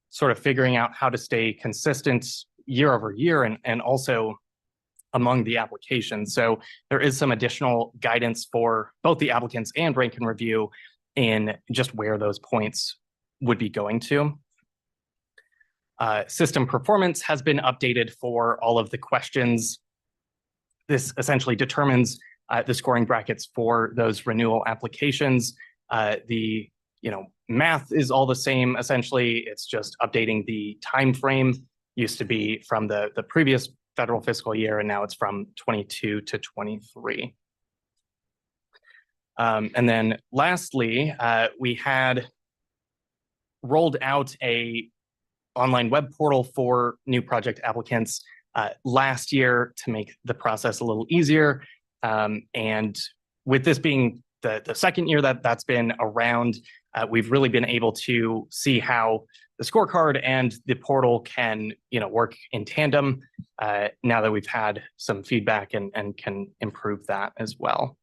sort of figuring out how to stay consistent year over year and also among the applications. So there is some additional guidance for both the applicants and Rank and Review in just where those points would be going to. System performance has been updated for all of the questions. This essentially determines the scoring brackets for those renewal applications. The math is all the same. Essentially, it's just updating the time frame. Used to be from the previous federal fiscal year, and now it's from 22 to 23. And then lastly, we had rolled out a online web portal for new project applicants last year to make the process a little easier. And with this being the second year that's been around, we've really been able to see how the scorecard and the portal can work in tandem now that we've had some feedback and can improve that as well.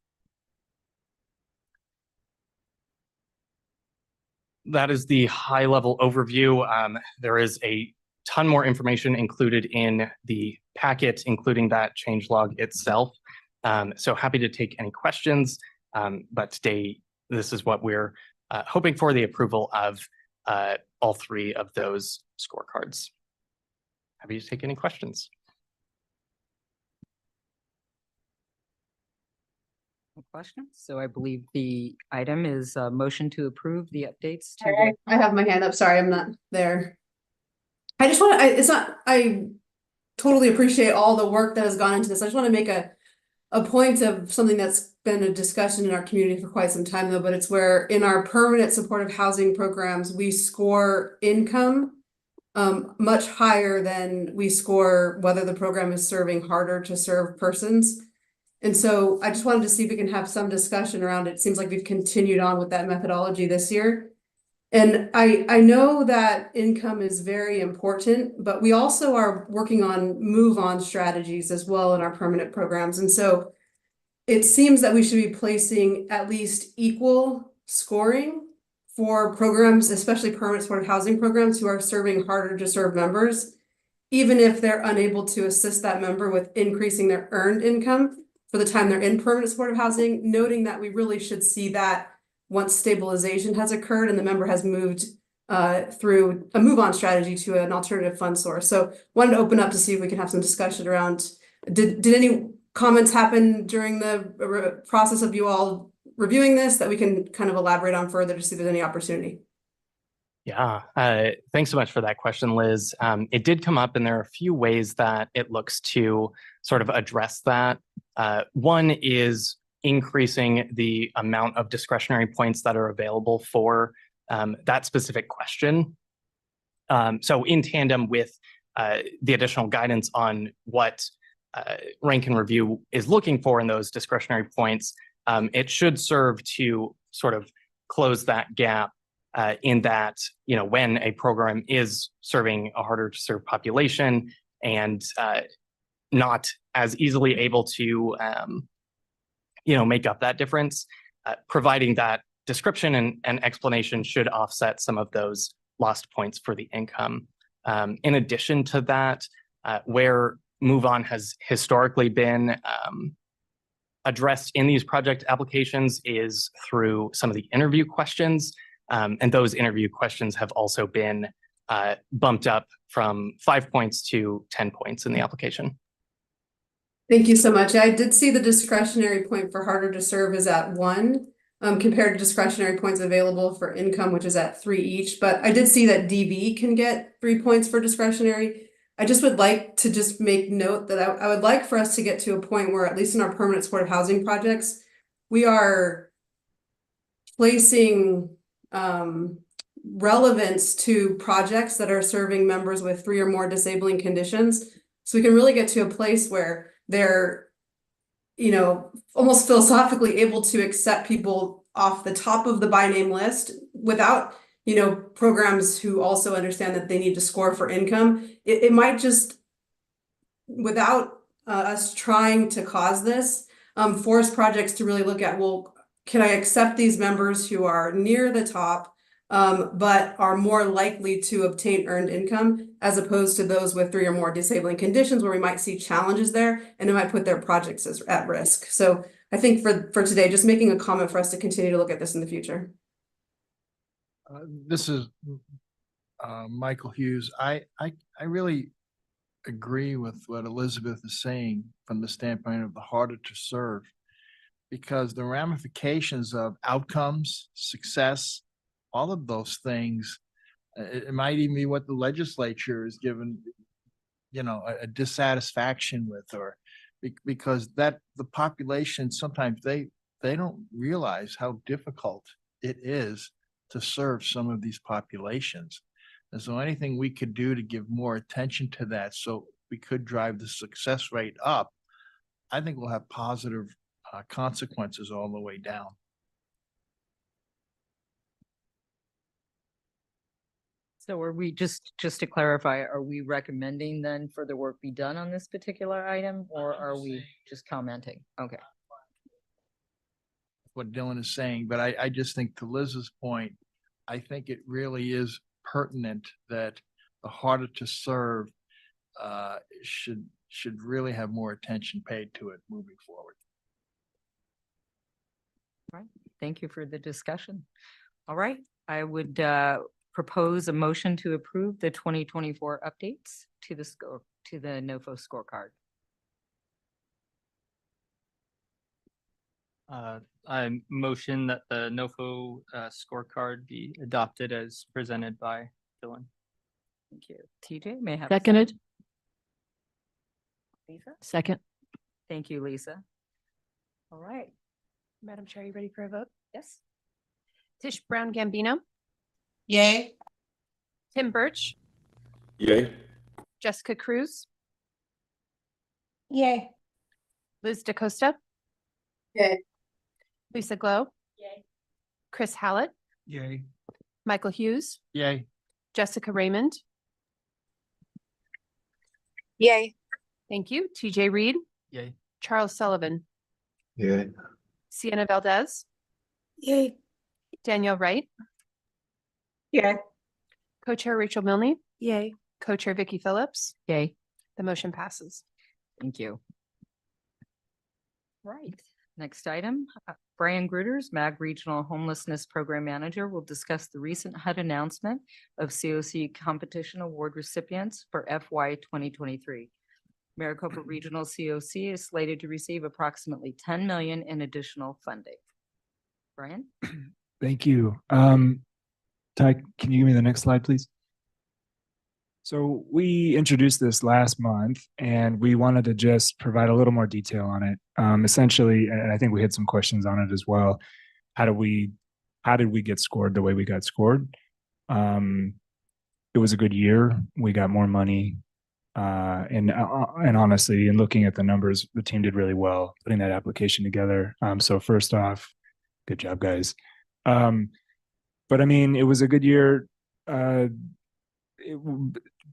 That is the high level overview. There is a ton more information included in the packet, including that changelog itself. So happy to take any questions, but today, this is what we're hoping for, the approval of all three of those scorecards. Happy to take any questions. Questions? So I believe the item is a motion to approve the updates to All right, I have my hand up. Sorry, I'm not there. I just want to, I totally appreciate all the work that has gone into this. I just want to make a point of something that's been a discussion in our community for quite some time though, but it's where in our permanent supportive housing programs, we score income much higher than we score whether the program is serving harder to serve persons. And so I just wanted to see if we can have some discussion around it. It seems like we've continued on with that methodology this year. And I know that income is very important, but we also are working on move-on strategies as well in our permanent programs. And so it seems that we should be placing at least equal scoring for programs, especially permanent supportive housing programs who are serving harder to serve members, even if they're unable to assist that member with increasing their earned income for the time they're in permanent supportive housing, noting that we really should see that once stabilization has occurred and the member has moved through a move-on strategy to an alternative fund source. So wanted to open up to see if we can have some discussion around, did any comments happen during the process of you all reviewing this that we can kind of elaborate on further to see if there's any opportunity? Yeah, thanks so much for that question, Liz. It did come up, and there are a few ways that it looks to sort of address that. One is increasing the amount of discretionary points that are available for that specific question. So in tandem with the additional guidance on what Rank and Review is looking for in those discretionary points, it should serve to sort of close that gap in that, when a program is serving a harder to serve population and not as easily able to, make up that difference, providing that description and explanation should offset some of those lost points for the income. In addition to that, where Move On has historically been addressed in these project applications is through some of the interview questions. And those interview questions have also been bumped up from 5 points to 10 points in the application. Thank you so much. I did see the discretionary point for harder to serve is at 1, compared to discretionary points available for income, which is at 3 each. But I did see that DV can get 3 points for discretionary. I just would like to just make note that I would like for us to get to a point where, at least in our permanent supportive housing projects, we are placing relevance to projects that are serving members with 3 or more disabling conditions. So we can really get to a place where they're, you know, almost philosophically able to accept people off the top of the by name list without, you know, programs who also understand that they need to score for income. It might just, without us trying to cause this, force projects to really look at, well, can I accept these members who are near the top, but are more likely to obtain earned income, as opposed to those with 3 or more disabling conditions where we might see challenges there and it might put their projects at risk. So I think for today, just making a comment for us to continue to look at this in the future. This is Michael Hughes. I really agree with what Elizabeth is saying from the standpoint of the harder to serve, because the ramifications of outcomes, success, all of those things, it might even be what the legislature is given, you know, a dissatisfaction with, or because that the population, sometimes they don't realize how difficult it is to serve some of these populations. And so anything we could do to give more attention to that, so we could drive the success rate up, I think will have positive consequences all the way down. So are we, just to clarify, are we recommending then further work be done on this particular item, or are we just commenting? Okay. What Dylan is saying, but I just think, to Liz's point, I think it really is pertinent that the harder to serve should really have more attention paid to it moving forward. All right. Thank you for the discussion. All right. I would propose a motion to approve the 2024 updates to the NOFO scorecard. I motion that the NOFO scorecard be adopted as presented by Dylan. Thank you. TJ, may I have a Seconded. Lisa? Second. Thank you, Lisa. All right. Madam Chair, you ready for a vote? Yes. Tish Brown Gambino, Yay. Tim Birch, Yay. Jessica Cruz, Yay. Liz DaCosta, Yay. Lisa Glow, Chris Hallett, Yay. Michael Hughes, Yay. Jessica Raymond. Yay. Thank you. TJ Reed, Yay. Charles Sullivan, Yay. Sienna Valdez, Yay. Danielle Wright, Yay. Co-Chair Rachel Milne, Yay. Co-Chair Vicky Phillips. Yay. The motion passes. Thank you. Right. Next item, Brian Gruters, MAG Regional Homelessness Program Manager, will discuss the recent HUD announcement of COC competition award recipients for FY 2023. Maricopa Regional COC is slated to receive approximately 10 million in additional funding. Brian? Thank you. Ty, can you give me the next slide, please? So we introduced this last month and we wanted to just provide a little more detail on it. Essentially, and I think we had some questions on it as well. How did we get scored the way we got scored? It was a good year. We got more money. And honestly, in looking at the numbers, the team did really well putting that application together. So first off, good job, guys. But I mean, it was a good year.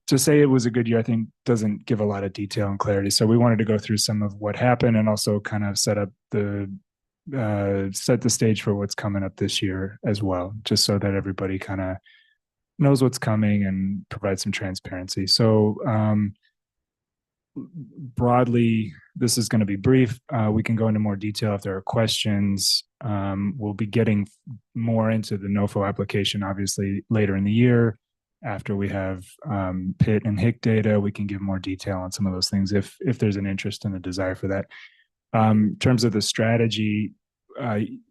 To say it was a good year, I think doesn't give a lot of detail and clarity. So we wanted to go through some of what happened and also kind of set up the set the stage for what's coming up this year as well, just so that everybody kind of knows what's coming and provide some transparency. So broadly, this is going to be brief. We can go into more detail if there are questions. We'll be getting more into the NOFO application, obviously, later in the year. After we have PIT and HIC data, we can give more detail on some of those things if there's an interest and a desire for that. In terms of the strategy,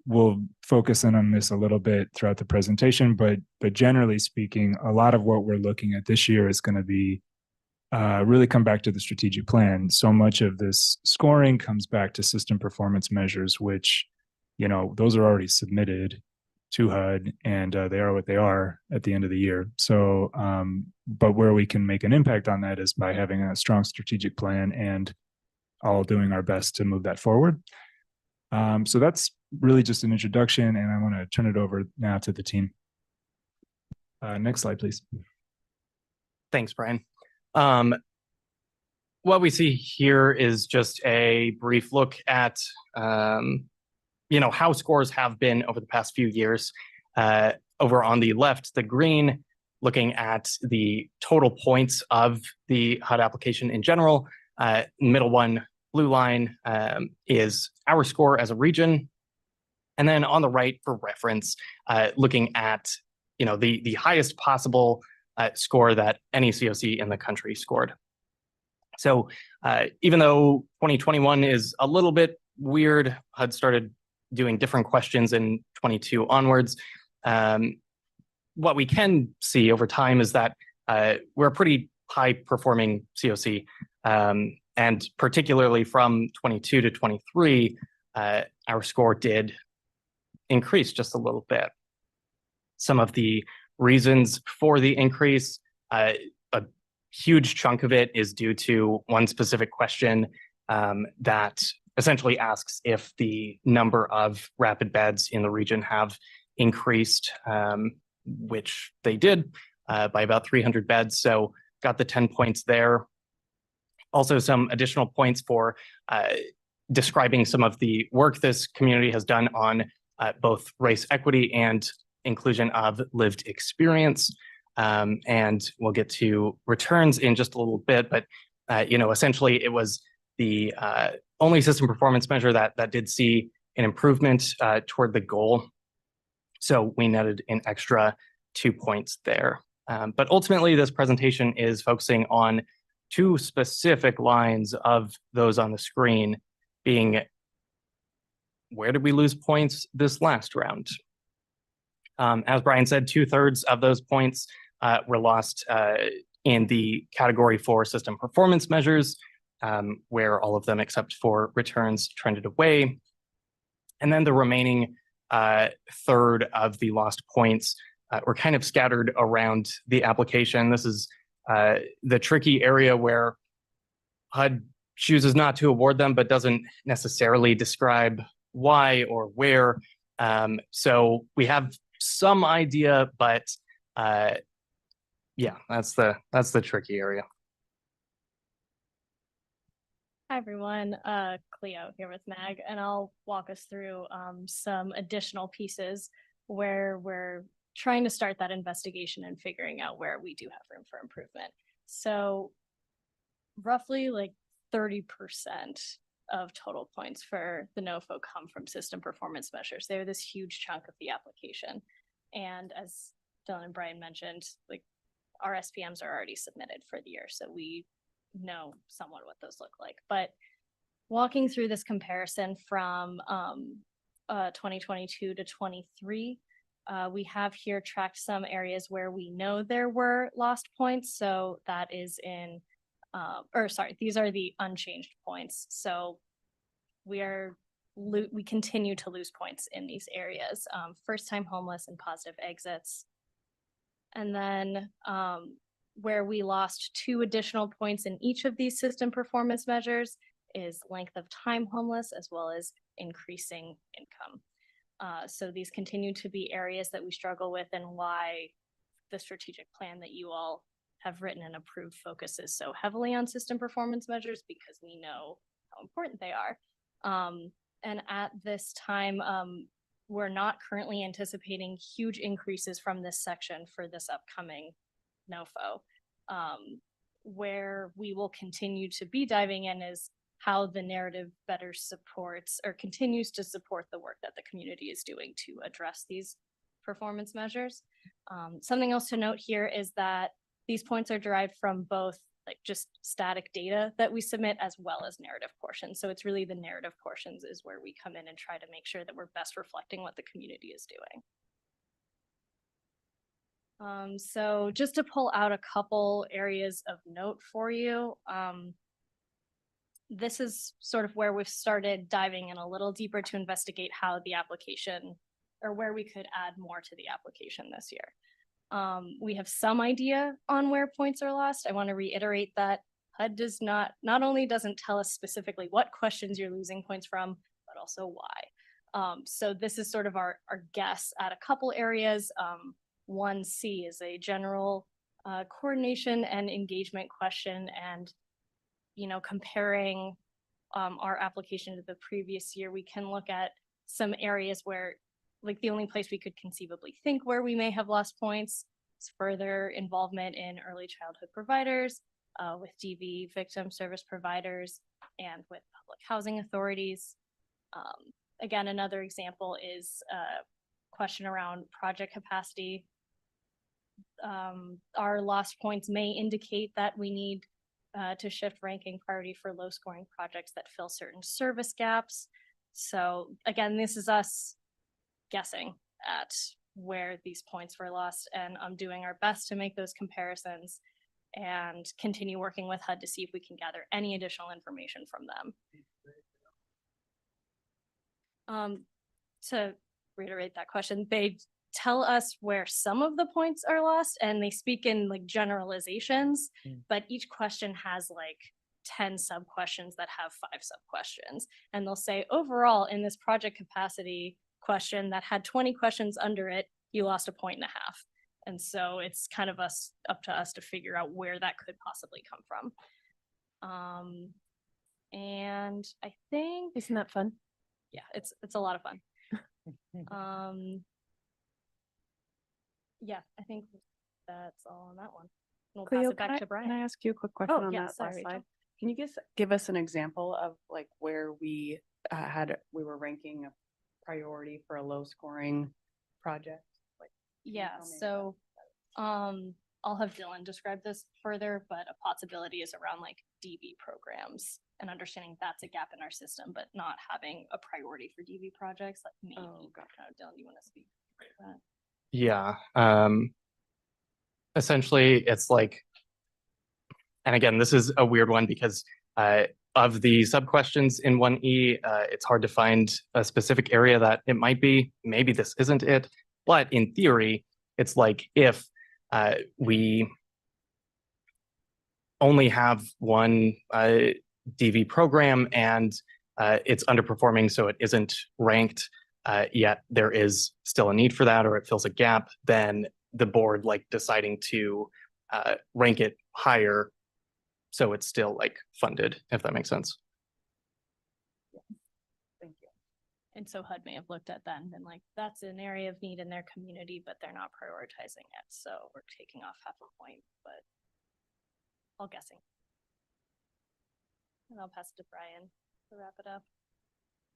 we'll focus in on this a little bit throughout the presentation, but generally speaking, a lot of what we're looking at this year is going to be really come back to the strategic plan. So much of this scoring comes back to system performance measures, which, you know, those are already submitted to HUD, and they are what they are at the end of the year. So, but where we can make an impact on that is by having a strong strategic plan and all doing our best to move that forward. So that's really just an introduction, and I want to turn it over now to the team. Next slide, please. Thanks, Brian. What we see here is just a brief look at, how scores have been over the past few years. Over on the left, the green, looking at the total points of the HUD application in general. Middle one, blue line, is our score as a region. And then on the right, for reference, looking at the highest possible score that any COC in the country scored. So even though 2021 is a little bit weird, HUD started doing different questions in 22 onwards. What we can see over time is that we're a pretty high performing COC. And particularly from 22 to 23, our score did increase just a little bit. Some of the reasons for the increase, a huge chunk of it is due to one specific question that essentially asks if the number of rapid beds in the region have increased, which they did by about 300 beds. So got the 10 points there. Also some additional points for describing some of the work this community has done on both race equity and inclusion of lived experience. And we'll get to returns in just a little bit, but essentially it was the only system performance measure that did see an improvement toward the goal. So we netted an extra 2 points there. But ultimately, this presentation is focusing on two specific lines of those on the screen, being where did we lose points this last round? As Brian said, 2/3 of those points were lost in the category for system performance measures, where all of them except for returns trended away. And then the remaining third of the lost points were kind of scattered around the application. This is the tricky area where HUD chooses not to award them, but doesn't necessarily describe why or where. So we have some idea, but yeah, that's the tricky area. Hi everyone, Cleo here with MAG, and I'll walk us through some additional pieces where we're trying to start that investigation and figuring out where we do have room for improvement. So roughly like 30% of total points for the NOFO come from system performance measures. They're this huge chunk of the application. And as Dylan and Brian mentioned, like our SPMs are already submitted for the year, so we know somewhat what those look like. But walking through this comparison from 2022 to 23, we have here tracked some areas where we know there were lost points. So that is in, these are the unchanged points. So we continue to lose points in these areas. First time homeless and positive exits. And then where we lost 2 additional points in each of these system performance measures is length of time homeless, as well as increasing income. So these continue to be areas that we struggle with, and why the strategic plan that you all have written and approved focuses so heavily on system performance measures, because we know how important they are. And at this time, we're not currently anticipating huge increases from this section for this upcoming NOFO. Where we will continue to be diving in is how the narrative better supports or continues to support the work that the community is doing to address these performance measures. Something else to note here is that these points are derived from both like just static data that we submit as well as narrative portions. So it's really the narrative portions is where we come in and try to make sure that we're best reflecting what the community is doing. So just to pull out a couple areas of note for you, this is sort of where we've started diving in a little deeper to investigate how the application or where we could add more to the application this year. We have some idea on where points are lost. I want to reiterate that HUD does not only doesn't tell us specifically what questions you're losing points from, but also why. So this is sort of our guess at a couple areas. 1C is a general coordination and engagement question, and comparing our application to the previous year, we can look at some areas where like the only place we could conceivably think where we may have lost points is further involvement in early childhood providers, with DV victim service providers, and with public housing authorities. Again, another example is a question around project capacity. Our lost points may indicate that we need to shift ranking priority for low scoring projects that fill certain service gaps. So again, this is us guessing at where these points were lost, and I'm doing our best to make those comparisons and continue working with HUD to see if we can gather any additional information from them. To reiterate that question, they tell us where some of the points are lost, and they speak in like generalizations, but each question has like 10 sub questions that have 5 sub questions, and they'll say overall in this project capacity question that had 20 questions under it, you lost 1.5 points. And so it's kind of up to us to figure out where that could possibly come from. And I think, isn't that fun? Yeah, it's a lot of fun. Yeah, I think that's all on that one. We'll pass Cleo, it back to Brian. Can I ask you a quick question on yeah, that sorry, last Rachel. slide? Can you give us an example of like where we were ranking a priority for a low scoring project? Like, Yeah, so I'll have Dylan describe this further, but a possibility is around like DV programs and understanding that's a gap in our system, but not having a priority for DV projects. Like maybe, Dylan, you want to speak to that? Yeah. Essentially, it's like, and again, this is a weird one because of the sub questions in 1E, it's hard to find a specific area that it might be. Maybe this isn't it, but in theory, it's like if we only have one DV program and it's underperforming, so it isn't ranked, yet there is still a need for that, or it fills a gap, then the board like deciding to rank it higher so it's still like funded, if that makes sense. Thank you. And so HUD may have looked at that and been like, that's an area of need in their community, but they're not prioritizing it. So we're taking off 0.5 point, but all guessing. And I'll pass it to Brian to wrap it up.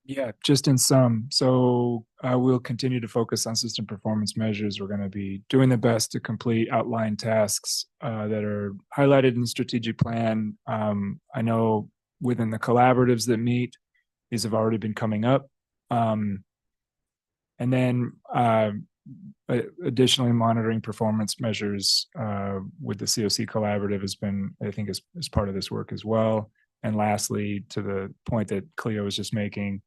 Yeah, just in sum. So we'll continue to focus on system performance measures. We're going to be doing the best to complete outlined tasks that are highlighted in the strategic plan. I know within the collaboratives that meet, these have already been coming up. And then additionally, monitoring performance measures with the COC collaborative has been, I think, is part of this work as well. And lastly, to the point that Cleo was just making,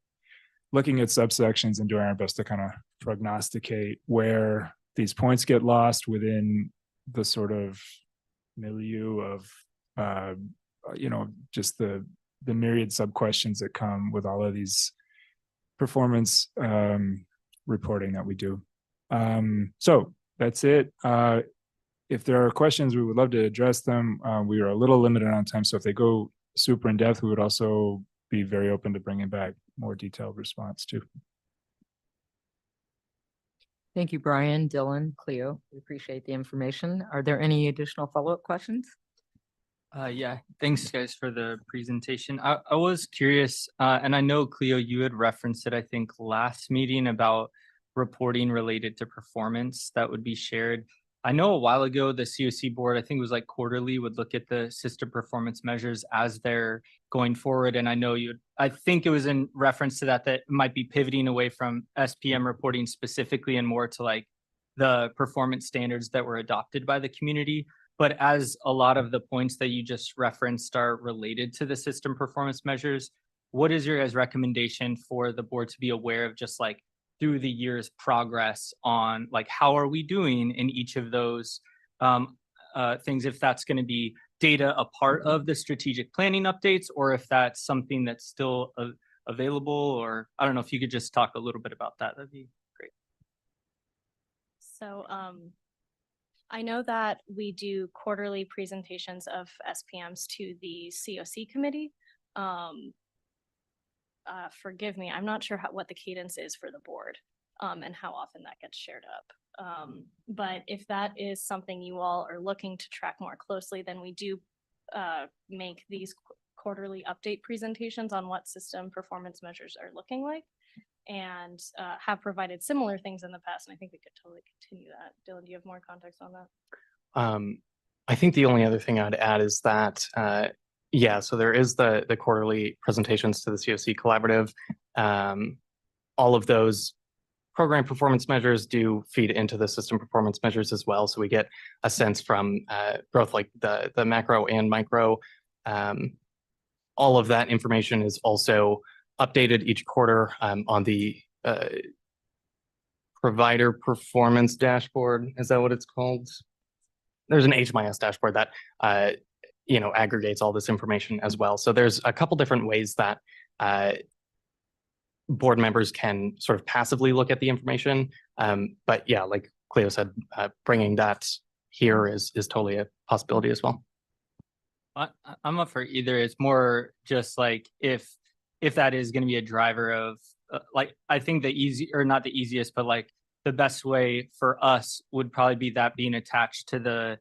looking at subsections and doing our best to kind of prognosticate where these points get lost within the sort of milieu of, just the myriad sub questions that come with all of these performance reporting that we do. So that's it. If there are questions, we would love to address them. We are a little limited on time, so if they go super in depth, we would also be very open to bringing back more detailed response too. Thank you, Brian, Dylan, Cleo. We appreciate the information. Are there any additional follow-up questions? Yeah, thanks guys for the presentation. I was curious, and I know Cleo, you had referenced it, I think last meeting about reporting related to performance that would be shared. I know a while ago, the COC board, I think it was like quarterly, would look at the system performance measures as they're going forward. And I know I think it was in reference to that might be pivoting away from SPM reporting specifically and more to like the performance standards that were adopted by the community. But as a lot of the points that you just referenced are related to the system performance measures, what is your guys' recommendation for the board to be aware of just like through the year's progress on like how are we doing in each of those things, if that's going to be data a part of the strategic planning updates or if that's something that's still available, or I don't know if you could just talk a little bit about that, that'd be great. So I know that we do quarterly presentations of SPMs to the COC committee. Forgive me, I'm not sure what the cadence is for the board and how often that gets shared up. But if that is something you all are looking to track more closely, then we do make these quarterly update presentations on what system performance measures are looking like, and have provided similar things in the past. And I think we could totally continue that. Dylan, do you have more context on that? I think the only other thing I'd add is that, yeah, so there is the quarterly presentations to the COC collaborative. All of those program performance measures do feed into the system performance measures as well. So we get a sense from both like the macro and micro. All of that information is also updated each quarter on the provider performance dashboard. Is that what it's called? There's an HMIS dashboard that aggregates all this information as well. So there's a couple different ways that board members can sort of passively look at the information. But yeah, like Cleo said, bringing that here is totally a possibility as well. I'm up for either. It's more just like if that is going to be a driver of like, I think the easy, or not the easiest, but like the best way for us would probably be that being attached to the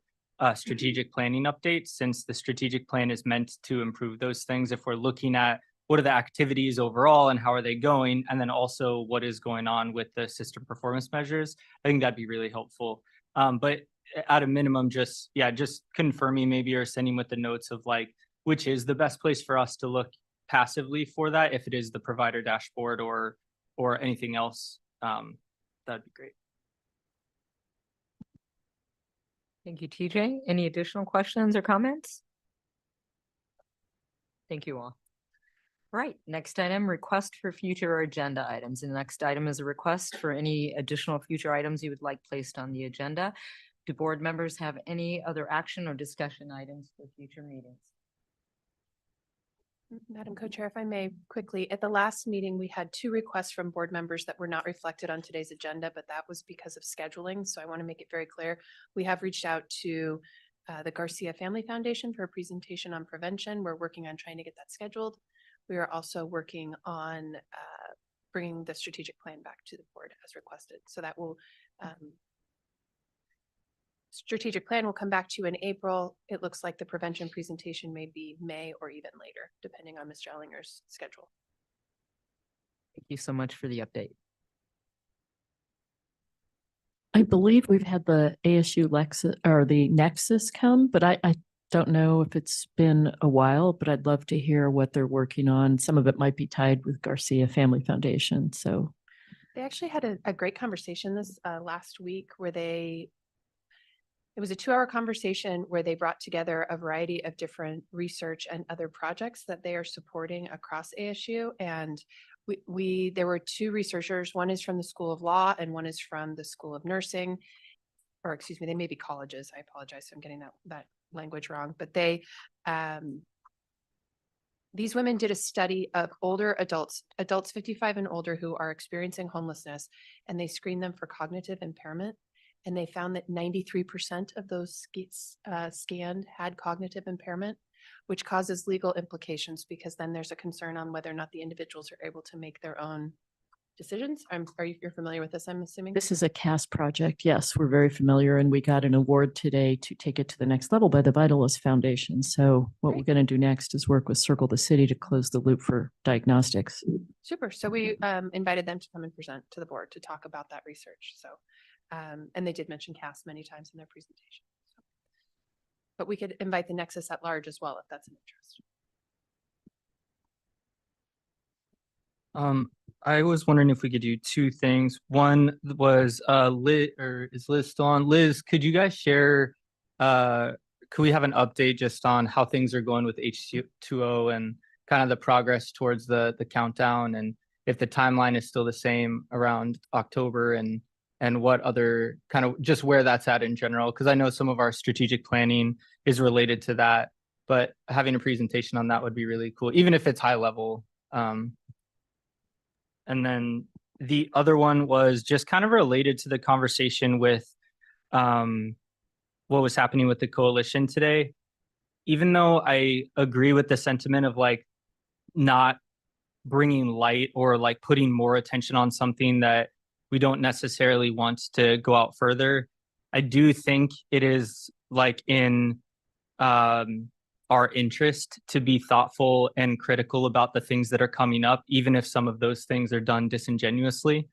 strategic planning updates, since the strategic plan is meant to improve those things. If we're looking at what are the activities overall and how are they going, and then also what is going on with the system performance measures, I think that'd be really helpful. But at a minimum, just confirming maybe or sending with the notes of like, which is the best place for us to look passively for that, if it is the provider dashboard or anything else, that'd be great. Thank you, TJ. Any additional questions or comments? Thank you all. All right, next item, request for future agenda items. And the next item is a request for any additional future items you would like placed on the agenda. Do board members have any other action or discussion items for future meetings? Madam Co-Chair, if I may quickly, at the last meeting, we had 2 requests from board members that were not reflected on today's agenda, but that was because of scheduling. So I want to make it very clear. We have reached out to the Garcia Family Foundation for a presentation on prevention. We're working on trying to get that scheduled. We are also working on bringing the strategic plan back to the board as requested. So that will strategic plan will come back to you in April. It looks like the prevention presentation may be May or even later, depending on Ms. Jallinger's schedule. Thank you so much for the update. I believe we've had the ASU Lexus or the Nexus come, but I don't know if it's been a while, but I'd love to hear what they're working on. Some of it might be tied with Garcia Family Foundation. So they actually had a great conversation this last week where it was a 2-hour conversation where they brought together a variety of different research and other projects that they are supporting across ASU. And there were 2 researchers. One is from the School of Law and one is from the School of Nursing, or excuse me, they may be colleges. I apologize if I'm getting that language wrong, but these women did a study of older adults 55 and older who are experiencing homelessness, and they screened them for cognitive impairment. And they found that 93% of those scanned had cognitive impairment. which causes legal implications because then there's a concern on whether or not the individuals are able to make their own decisions. You're familiar with this, I'm assuming? This is a CAS project. Yes, we're very familiar, and we got an award today to take it to the next level by the Vitalist Foundation. So what we're going to do next is work with Circle the City to close the loop for diagnostics. Super. So we invited them to come and present to the board to talk about that research. So, and they did mention CAS many times in their presentation. So. But we could invite the Nexus at large as well if that's an interest. I was wondering if we could do two things. One was Liz, or is Liz still on? Liz, could you guys share could we have an update just on how things are going with H2O and kind of the progress towards the countdown, and if the timeline is still the same around October, and what other kind of just where that's at in general? Because I know some of our strategic planning is related to that, but having a presentation on that would be really cool, even if it's high level. And then the other one was just kind of related to the conversation with what was happening with the coalition today. Even though I agree with the sentiment of like not bringing light or like putting more attention on something that we don't necessarily want to go out further, I do think it is like in our interest to be thoughtful and critical about the things that are coming up, even if some of those things are done disingenuously.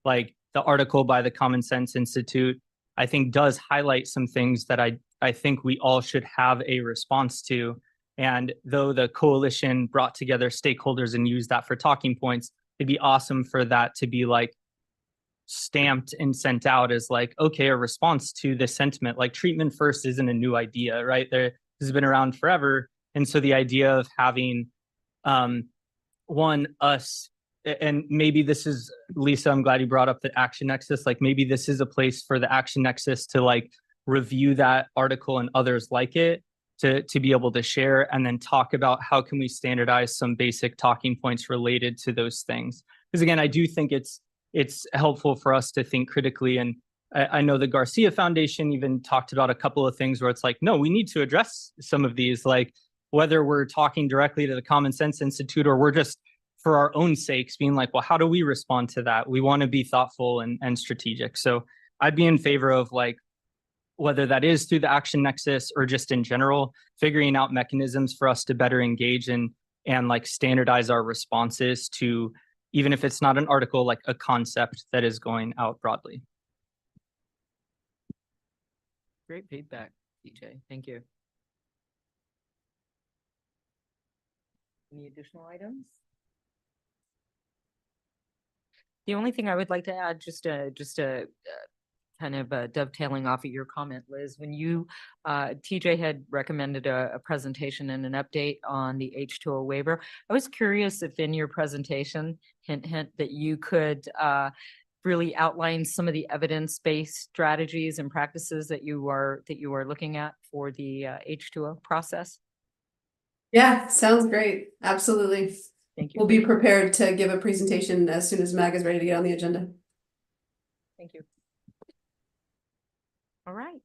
Like the article by the Common Sense Institute, I think does highlight some things that I think we all should have a response to. And though the coalition brought together stakeholders and used that for talking points, it'd be awesome for that to be like stamped and sent out as like, okay, a response to this sentiment. Like treatment first isn't a new idea, right? This has been around forever. And so the idea of having us, and maybe this is, Lisa, I'm glad you brought up the Action Nexus. Like maybe this is a place for the Action Nexus to like review that article and others like it to be able to share, and then talk about how can we standardize some basic talking points related to those things. Because again, I do think it's helpful for us to think critically. And I know the Garcia Foundation even talked about a couple of things where it's like, no, we need to address some of these, like whether we're talking directly to the Common Sense Institute or we're just for our own sakes being like, well, how do we respond to that? We want to be thoughtful and strategic. So I'd be in favor of like, whether that is through the Action Nexus or just in general, figuring out mechanisms for us to better engage and like standardize our responses to, even if it's not an article, like a concept that is going out broadly. Great feedback, DJ. Thank you. Any additional items? The only thing I would like to add, just a kind of dovetailing off of your comment, Liz, when you, TJ had recommended a presentation and an update on the H2O waiver. I was curious if in your presentation, hint, that you could really outline some of the evidence-based strategies and practices that you are looking at for the H2O process. Yeah, sounds great. Absolutely. Thank you. We'll be prepared to give a presentation as soon as MAG is ready to get on the agenda. Thank you. All right.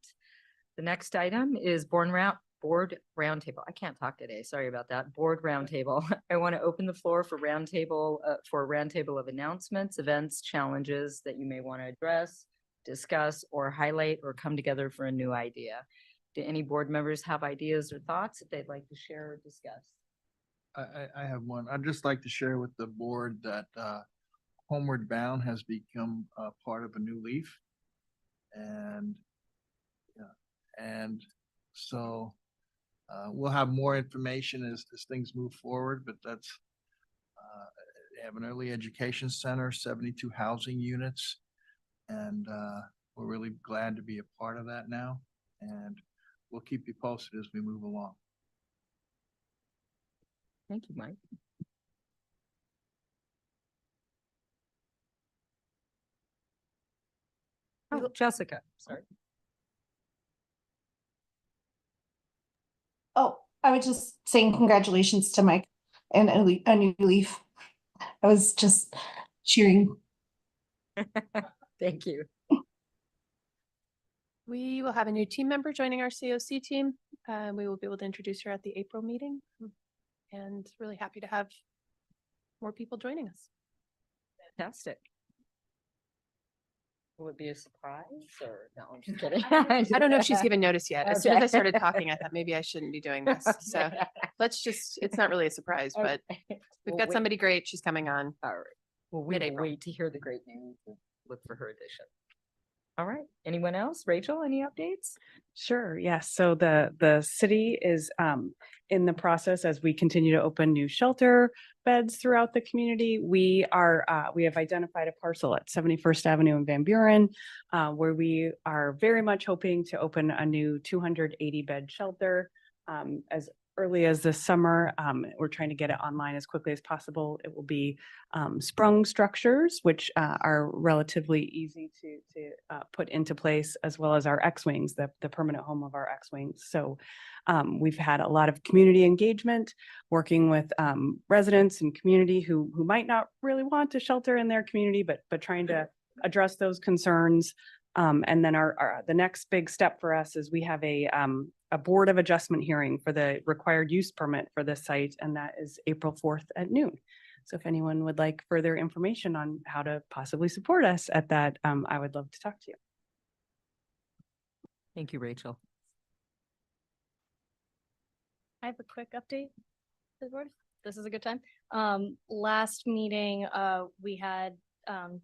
The next item is board roundtable. I can't talk today. Sorry about that. Board roundtable. I want to open the floor for roundtable for a roundtable of announcements, events, challenges that you may want to address, discuss, or highlight, or come together for a new idea. Do any board members have ideas or thoughts that they'd like to share or discuss? I have one. I'd just like to share with the board that Homeward Bound has become part of a new leaf. And so we'll have more information as things move forward, but that's they have an early education center, 72 housing units, and we're really glad to be a part of that now, and we'll keep you posted as we move along. Thank you, Mike. Oh, Jessica, sorry. Oh, I was just saying congratulations to Mike and a new leaf. I was just cheering. Thank you. We will have a new team member joining our COC team. We will be able to introduce her at the April meeting. And really happy to have more people joining us. Fantastic. Will it be a surprise or no? I'm just kidding. I don't know if she's given notice yet. As soon as I Okay. started talking, I thought maybe I shouldn't be doing this. So let's just, it's not really a surprise, but we've We'll got wait. somebody great. She's coming on. All right. Well, we will Mid-April. wait to hear the great news. and Look for her addition. All right. Anyone else? Rachel, any updates? Sure, yes. So the city is in the process as we continue to open new shelter beds throughout the community. We have identified a parcel at 71st Avenue in Van Buren where we are very much hoping to open a new 280 bed shelter as early as this summer. We're trying to get it online as quickly as possible. It will be sprung structures, which are relatively easy to put into place, as well as our X-Wings, the permanent home of our X-Wings. So we've had a lot of community engagement, working with residents and community who might not really want to shelter in their community, but trying to address those concerns. And then the next big step for us is we have a board of adjustment hearing for the required use permit for this site, and that is April 4th at noon. So if anyone would like further information on how to possibly support us at that, I would love to talk to you. Thank you, Rachel. I have a quick update. to the board. This is a good time. Last meeting, we had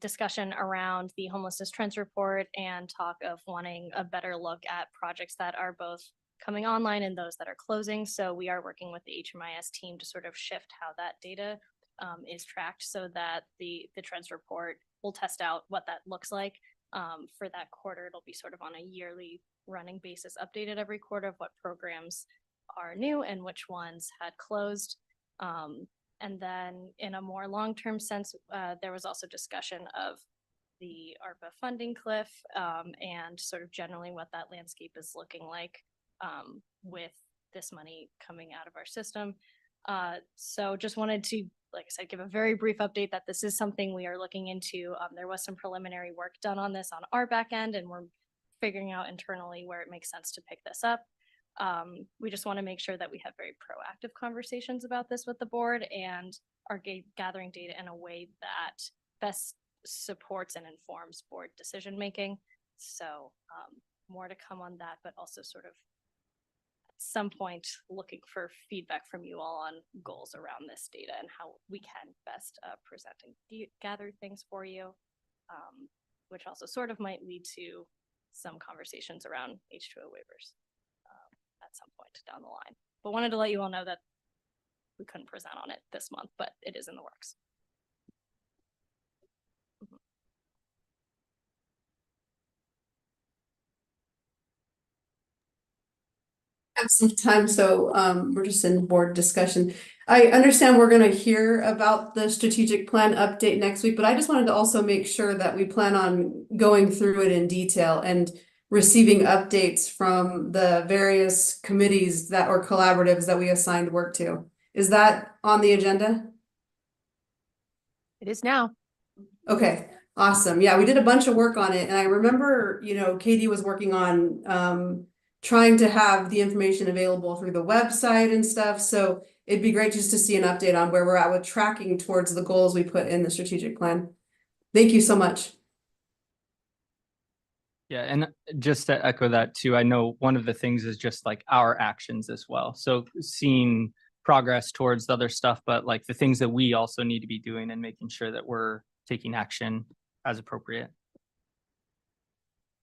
discussion around the homelessness trends report and talk of wanting a better look at projects that are both coming online and those that are closing. So we are working with the HMIS team to sort of shift how that data is tracked so that the trends report will test out what that looks like. For that quarter, it'll be sort of on a yearly running basis, updated every quarter of what programs are new and which ones had closed. And then in a more long-term sense, there was also discussion of the ARPA funding cliff and sort of generally what that landscape is looking like with this money coming out of our system. So just wanted to, like I said, give a very brief update that this is something we are looking into. There was some preliminary work done on this on our back end, and we're figuring out internally where it makes sense to pick this up. We just want to make sure that we have very proactive conversations about this with the board and are gathering data in a way that best supports and informs board decision making. So more to come on that, but also sort of at some point looking for feedback from you all on goals around this data and how we can best present and gather things for you, which also sort of might lead to some conversations around H2O waivers at some point down the line. But wanted to let you all know that we couldn't present on it this month, but it is in the works. Have some time, so we're just in board discussion. I understand we're gonna hear about the strategic plan update next week, but I just wanted to also make sure that we plan on going through it in detail and receiving updates from the various committees that or collaboratives that we assigned work to. Is that on the agenda? It is now. Okay, awesome. Yeah, we did a bunch of work on it, and I remember, Katie was working on trying to have the information available through the website and stuff. So it'd be great just to see an update on where we're at with tracking towards the goals we put in the strategic plan. Thank you so much. Yeah, and just to echo that too, I know one of the things is just like our actions as well. So seeing progress towards the other stuff, but like the things that we also need to be doing and making sure that we're taking action as appropriate.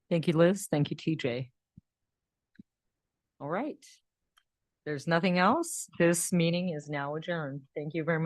Thank you, Liz. Thank you, TJ. All right. There's nothing else. This meeting is now adjourned. Thank you very much.